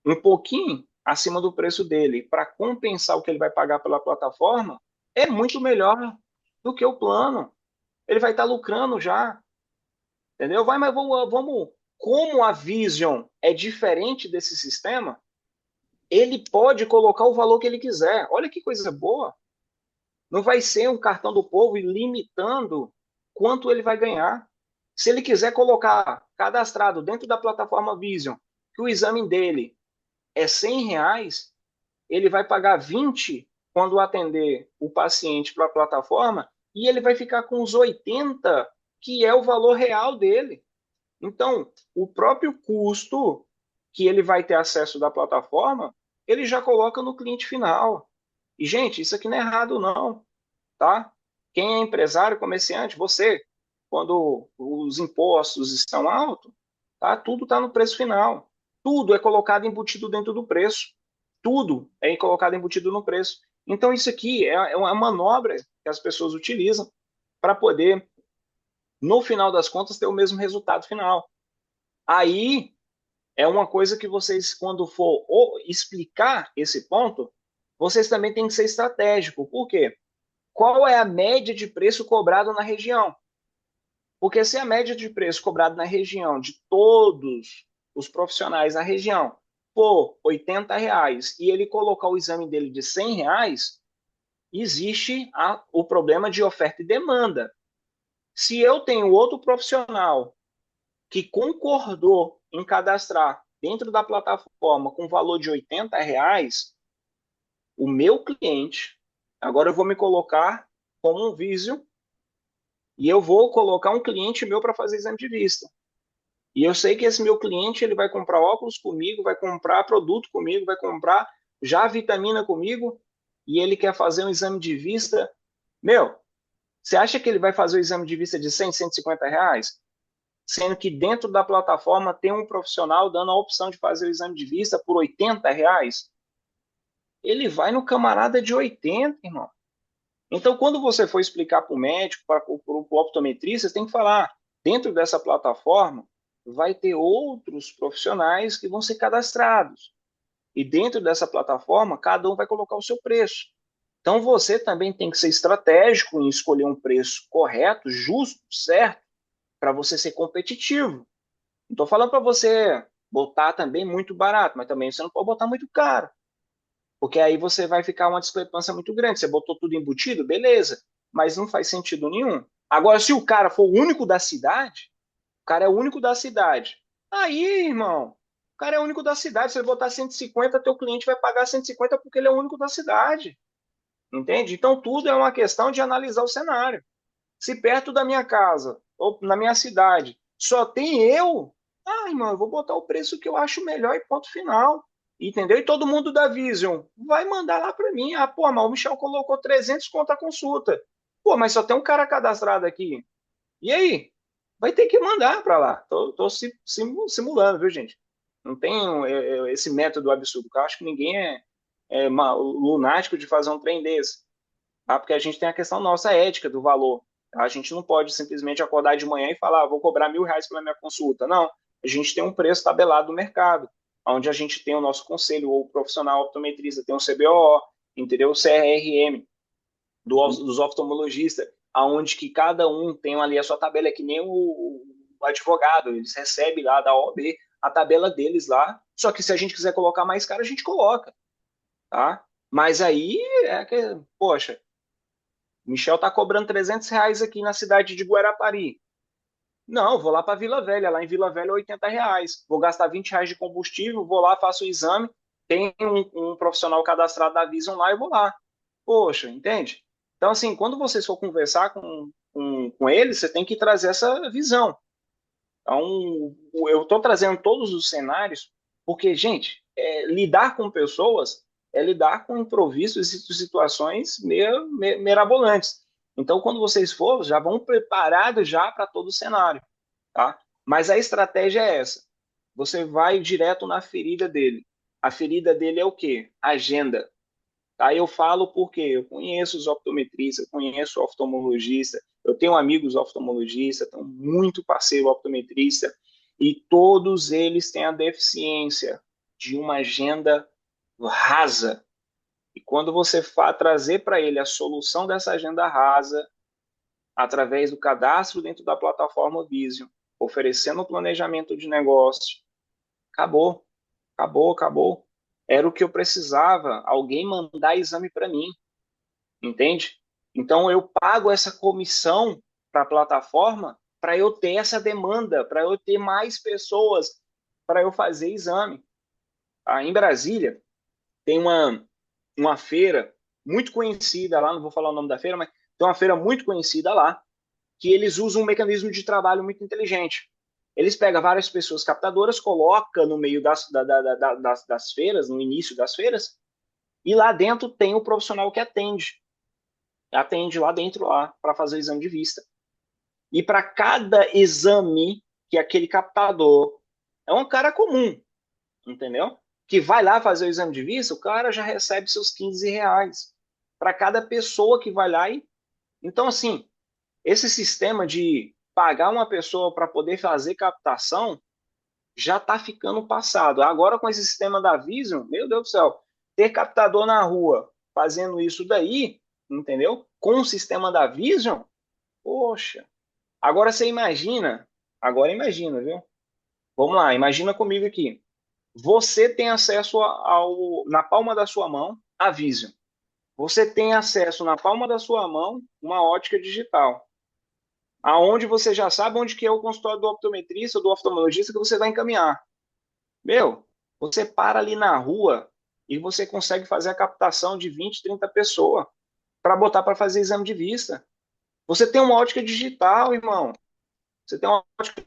um pouquinho acima do preço dele para compensar o que ele vai pagar pela plataforma, é muito melhor do que o plano. Ele vai estar lucrando já. Entendeu? Mas vamos. Como a Vision é diferente desse sistema, ele pode colocar o valor que ele quiser. Olha que coisa boa. Não vai ser um cartão do povo limitando quanto ele vai ganhar. Se ele quiser colocar cadastrado dentro da plataforma Vision que o exame dele é R$ 100, ele vai pagar 20 quando atender o paciente para a plataforma e ele vai ficar com os 80, que é o valor real dele. Então, o próprio custo que ele vai ter acesso da plataforma, ele já coloca no cliente final. E, gente, isso aqui não é errado, não, tá? Quem é empresário, comerciante, você, quando os impostos estão altos, tá? Tudo está no preço final. Tudo é colocado embutido dentro do preço. Tudo é colocado embutido no preço. Então, isso aqui é uma manobra que as pessoas utilizam para poder, no final das contas, ter o mesmo resultado final. Aí é uma coisa que vocês, quando for explicar esse ponto, vocês também têm que ser estratégico. Por quê? Qual é a média de preço cobrado na região? Porque se a média de preço cobrado na região de todos os profissionais da região for R$ 80 e ele colocar o exame dele de R$ 100, existe o problema de oferta e demanda. Se eu tenho outro profissional que concordou em cadastrar dentro da plataforma com valor de R$ 80, o meu cliente, agora eu vou me colocar como um Visio e eu vou colocar um cliente meu para fazer exame de vista. E eu sei que esse meu cliente ele vai comprar óculos comigo, vai comprar produto comigo, vai comprar já vitamina comigo e ele quer fazer um exame de vista. Meu, você acha que ele vai fazer o exame de vista de 100, R$ 150? Sendo que dentro da plataforma tem um profissional dando a opção de fazer o exame de vista por R$ 80? Ele vai no camarada de 80, irmão. Então, quando você for explicar para o médico, para o optometrista, você tem que falar, dentro dessa plataforma, vai ter outros profissionais que vão ser cadastrados. E dentro dessa plataforma, cada um vai colocar o seu preço. Então, você também tem que ser estratégico em escolher um preço correto, justo, certo, para você ser competitivo. Não estou falando para você botar também muito barato, mas também você não pode botar muito caro. Porque aí você vai ficar uma discrepância muito grande. Você botou tudo embutido, beleza, mas não faz sentido nenhum. Agora, se o cara for o único da cidade, o cara é o único da cidade. Aí, irmão, o cara é o único da cidade. Se ele botar 150, teu cliente vai pagar 150 porque ele é o único da cidade. Entende? Então, tudo é uma questão de analisar o cenário. Se perto da minha casa ou na minha cidade só tem eu, irmão, eu vou botar o preço que eu acho melhor e ponto final. Entendeu? E todo mundo da Vision vai mandar lá para mim. Ah, pô, mas o Michel colocou 300 conto a consulta. Pô, mas só tem um cara cadastrado aqui. E aí? Vai ter que mandar para lá. Tô simulando, viu, gente? Não tem esse método absurdo. Eu acho que ninguém é lunático de fazer um trem desse. Tá? Porque a gente tem a questão nossa ética do valor. Tá? A gente não pode simplesmente acordar de manhã e falar, vou cobrar R$ 1.000 pela minha consulta. Não, a gente tem um preço tabelado no mercado, onde a gente tem o nosso conselho, ou profissional optometrista, tem o CBOO, entendeu? O CRM dos oftalmologistas, aonde que cada um tem ali a sua tabela, é que nem o advogado, eles recebem lá da OAB a tabela deles lá, só que se a gente quiser colocar mais caro, a gente coloca, tá? Mas aí é que, poxa, Michel tá cobrando R$ 300 aqui na cidade de Guarapari. Não, vou lá para Vila Velha. Lá em Vila Velha, R$ 80. Vou gastar R$ 20 de combustível, vou lá, faço o exame. Tem um profissional cadastrado da Vision lá, eu vou lá. Poxa, entende? Então, assim, quando vocês for conversar com eles, você tem que trazer essa visão. Então, eu estou trazendo todos os cenários, porque, gente, lidar com pessoas é lidar com improvisos e situações meio mirabolantes. Então, quando vocês for, já vão preparados já para todo o cenário, tá? Mas a estratégia é essa. Você vai direto na ferida dele. A ferida dele é o quê? Agenda. Aí eu falo porque eu conheço os optometristas, eu conheço o oftalmologista, eu tenho amigos oftalmologistas, tenho muito parceiro optometrista, e todos eles têm a deficiência de uma agenda rasa. E quando você trazer para ele a solução dessa agenda rasa, através do cadastro dentro da plataforma Visio, oferecendo um planejamento de negócio, acabou, acabou, acabou. Era o que eu precisava, alguém mandar exame para mim, entende? Então eu pago essa comissão para a plataforma para eu ter essa demanda, para eu ter mais pessoas para eu fazer exame. Em Brasília, tem uma feira muito conhecida lá, não vou falar o nome da feira, mas tem uma feira muito conhecida lá, que eles usam um mecanismo de trabalho muito inteligente. Eles pegam várias pessoas captadoras, colocam no meio das feiras, no início das feiras, e lá dentro tem o profissional que atende lá dentro lá para fazer o exame de vista. E para cada exame que aquele captador é um cara comum, entendeu? Que vai lá fazer o exame de vista, o cara já recebe seus R$ 15 para cada pessoa que vai lá. Então, assim, esse sistema de pagar uma pessoa para poder fazer captação já está ficando passado. Agora, com esse sistema da Vision, meu Deus do céu, ter captador na rua fazendo isso daí, entendeu? Com o sistema da Vision, poxa. Agora você imagina, agora imagina, viu? Vamos lá, imagina comigo aqui. Você tem acesso na palma da sua mão a Vision. Você tem acesso na palma da sua mão uma ótica digital, aonde você já sabe onde que é o consultório do optometrista ou do oftalmologista que você vai encaminhar. Meu, você para ali na rua e você consegue fazer a captação de 20, 30 pessoas para botar para fazer exame de vista. Você tem uma ótica digital, irmão. Você tem uma ótica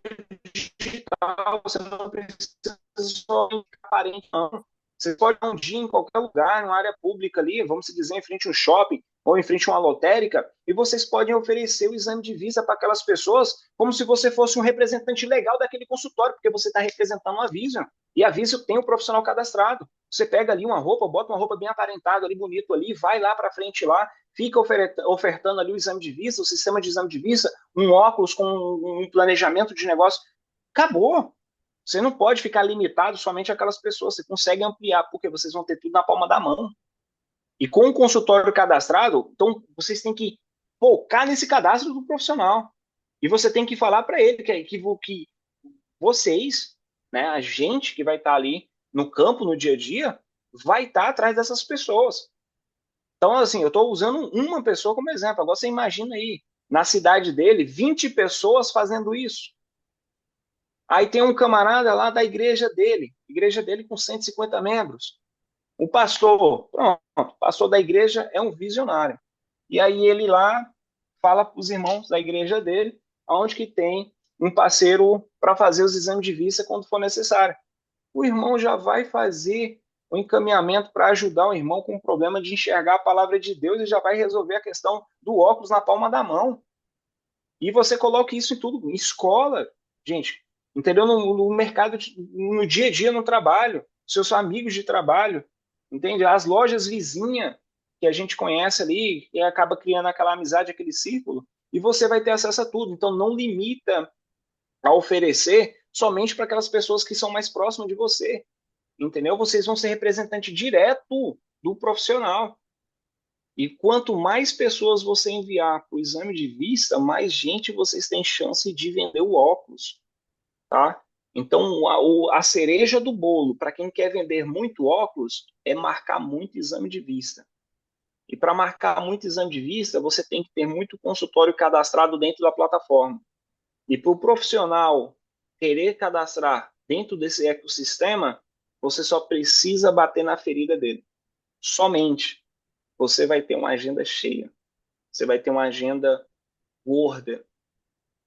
digital, você não precisa só ficar parente, não. Você pode ir um dia em qualquer lugar, numa área pública ali, vamos dizer, em frente a um shopping ou em frente a uma lotérica, e vocês podem oferecer o exame de vista para aquelas pessoas como se você fosse um representante legal daquele consultório, porque você está representando a Vision. E a Vision tem um profissional cadastrado. Você pega ali uma roupa, bota uma roupa bem aparentada ali, bonito ali, vai lá para frente lá, fica ofertando ali o exame de vista, o sistema de exame de vista, um óculos com um planejamento de negócio. Acabou. Você não pode ficar limitado somente àquelas pessoas. Você consegue ampliar, porque vocês vão ter tudo na palma da mão. E com o consultório cadastrado, então vocês têm que focar nesse cadastro do profissional. E você tem que falar para ele que vocês, né, a gente que vai estar ali no campo, no dia a dia, vai estar atrás dessas pessoas. Então, assim, eu estou usando uma pessoa como exemplo. Agora você imagina aí, na cidade dele, 20 pessoas fazendo isso. Aí tem um camarada lá da igreja dele com 150 membros. O pastor, pronto, o pastor da igreja é um visionário. E aí ele lá fala para os irmãos da igreja dele, onde que tem um parceiro para fazer os exames de vista quando for necessário. O irmão já vai fazer o encaminhamento para ajudar o irmão com o problema de enxergar a palavra de Deus e já vai resolver a questão do óculos na palma da mão. E você coloca isso em tudo, em escola, gente, entendeu? No mercado, no dia a dia, no trabalho, seus amigos de trabalho, entende? As lojas vizinhas que a gente conhece ali, e acaba criando aquela amizade, aquele círculo, e você vai ter acesso a tudo. Então, não limita a oferecer somente para aquelas pessoas que são mais próximas de você, entendeu? Vocês vão ser representante direto do profissional. E quanto mais pessoas você enviar para o exame de vista, mais gente vocês têm chance de vender o óculos, tá? Então, a cereja do bolo, para quem quer vender muito óculos, é marcar muito exame de vista. E para marcar muito exame de vista, você tem que ter muito consultório cadastrado dentro da plataforma. E para o profissional querer cadastrar dentro desse ecossistema, você só precisa bater na ferida dele. Somente. Você vai ter uma agenda cheia. Você vai ter uma agenda gorda,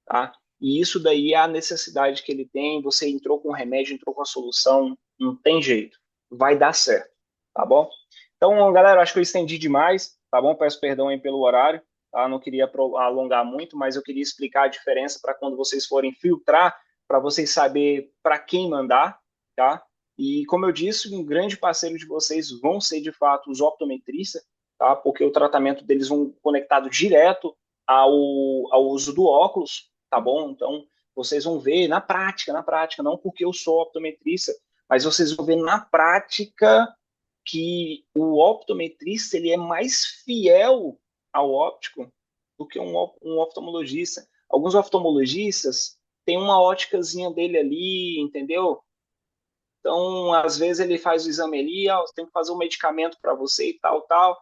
tá? E isso daí é a necessidade que ele tem. Você entrou com o remédio, entrou com a solução, não tem jeito. Vai dar certo, tá bom? Então, galera, acho que eu estendi demais, tá bom? Peço perdão aí pelo horário, tá? Não queria alongar muito, mas eu queria explicar a diferença para quando vocês forem filtrar, para vocês saberem para quem mandar, tá? E, como eu disse, um grande parceiro de vocês vão ser, de fato, os optometristas, tá? Porque o tratamento deles vão conectado direto ao uso do óculos, tá bom? Então, vocês vão ver na prática, não porque eu sou optometrista, mas vocês vão ver na prática que o optometrista ele é mais fiel ao óptico do que um oftalmologista. Alguns oftalmologistas têm uma óticazinha dele ali, entendeu? Então, às vezes ele faz o exame ali, tem que fazer um medicamento para você e tal, tal.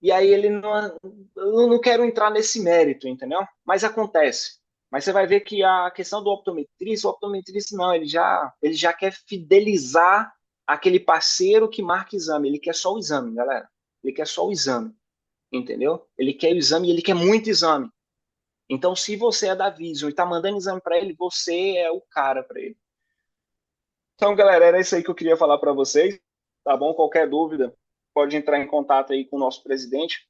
E aí ele não, eu não quero entrar nesse mérito, entendeu? Mas acontece. Mas você vai ver que a questão do optometrista, o optometrista não, ele já quer fidelizar aquele parceiro que marca exame. Ele quer só o exame, galera. Ele quer só o exame, entendeu? Ele quer o exame e ele quer muito exame. Então, se você é da Vision e está mandando exame para ele, você é o cara para ele. Então, galera, era isso aí que eu queria falar para vocês, tá bom? Qualquer dúvida, pode entrar em contato aí com o nosso presidente,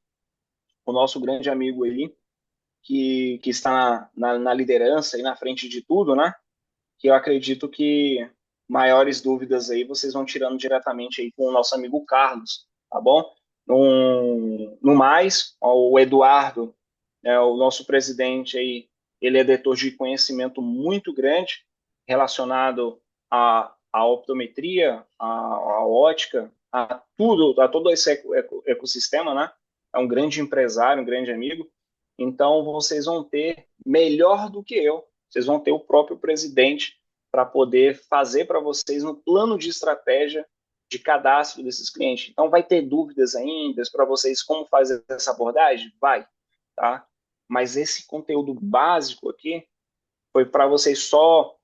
o nosso grande amigo aí, que está na liderança e na frente de tudo, né? Que eu acredito que maiores dúvidas aí vocês vão tirando diretamente aí com o nosso amigo Carlos, tá bom? No mais, o Eduardo, né, o nosso presidente aí, ele é detor de conhecimento muito grande relacionado à optometria, à ótica, a tudo, a todo esse ecossistema, né? É um grande empresário, um grande amigo. Então, vocês vão ter, melhor do que eu, vocês vão ter o próprio presidente para poder fazer para vocês no plano de estratégia de cadastro desses clientes. Então, vai ter dúvidas ainda para vocês como fazer essa abordagem? Vai, tá? Mas esse conteúdo básico aqui foi para vocês só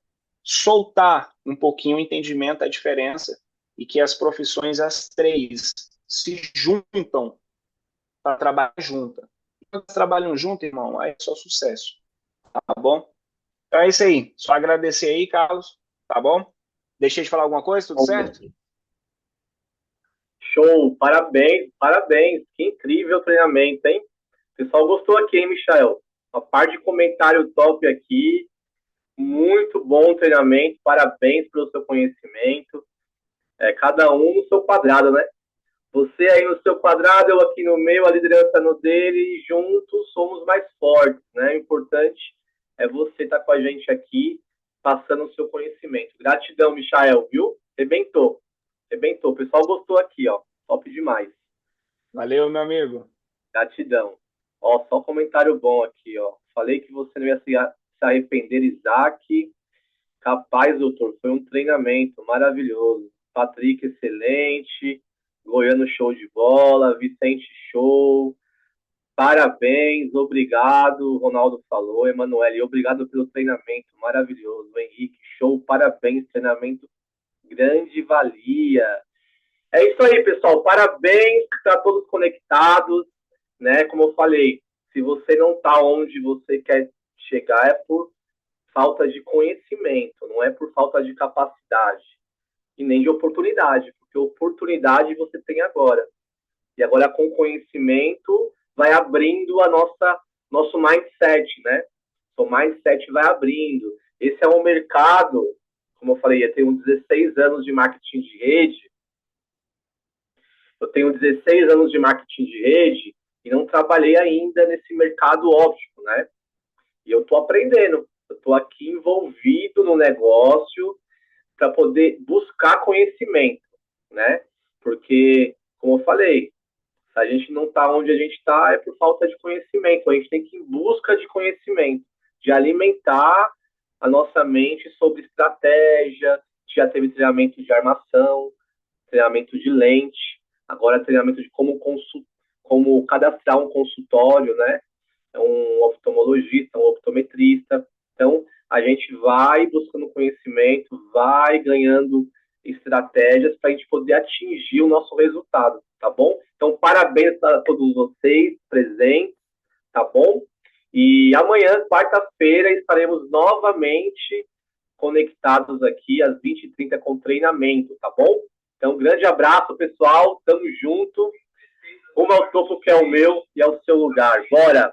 soltar um pouquinho o entendimento da diferença e que as profissões, as três, se juntam para trabalhar juntas. Quando elas trabalham junto, irmão, aí é só sucesso, tá bom? Então é isso aí. Só agradecer aí, Carlos, tá bom? Deixei de falar alguma coisa? Tudo certo? Show, parabéns, parabéns. Que incrível treinamento, hein? O pessoal gostou aqui, hein, Michael? Uma parte de comentário top aqui. Muito bom treinamento, parabéns pelo seu conhecimento. Cada um no seu quadrado, né? Você aí no seu quadrado, eu aqui no meio, a liderança no dele, e juntos somos mais fortes, né? O importante é você estar com a gente aqui, passando o seu conhecimento. Gratidão, Michael, viu? Rebentou. Rebentou. O pessoal gostou aqui, ó. Top demais. Valeu, meu amigo. Gratidão. Ó, só comentário bom aqui, ó. Falei que você não ia se arrepender, Isaac. Capaz, doutor, foi um treinamento maravilhoso. Patrick, excelente. Goiano, show de bola. Vicente, show. Parabéns, obrigado. O Ronaldo falou. Emanuele, obrigado pelo treinamento maravilhoso. O Henrique, show. Parabéns, treinamento grande valia. É isso aí, pessoal. Parabéns para todos conectados, né? Como eu falei, se você não está onde você quer chegar, é por falta de conhecimento, não é por falta de capacidade e nem de oportunidade, porque oportunidade você tem agora. E agora com conhecimento vai abrindo a nosso mindset, né? O mindset vai abrindo. Esse é um mercado, como eu falei, eu tenho 16 anos de marketing de rede. Eu tenho 16 anos de marketing de rede e não trabalhei ainda nesse mercado óptico, né? E eu estou aprendendo. Eu estou aqui envolvido no negócio para poder buscar conhecimento, né? Porque, como eu falei, se a gente não está onde a gente está, é por falta de conhecimento. A gente tem que ir em busca de conhecimento, de alimentar a nossa mente sobre estratégia. Já teve treinamento de armação, treinamento de lente, agora treinamento de como cadastrar um consultório, né? Um oftalmologista, um optometrista. Então, a gente vai buscando conhecimento, vai ganhando estratégias para a gente poder atingir o nosso resultado, tá bom? Então, parabéns a todos vocês presentes, tá bom? E amanhã, quarta-feira, estaremos novamente conectados aqui às 20h30 com treinamento, tá bom? Então, um grande abraço, pessoal. Tamo junto. Rumo ao topo que é o meu e é o seu lugar. Bora!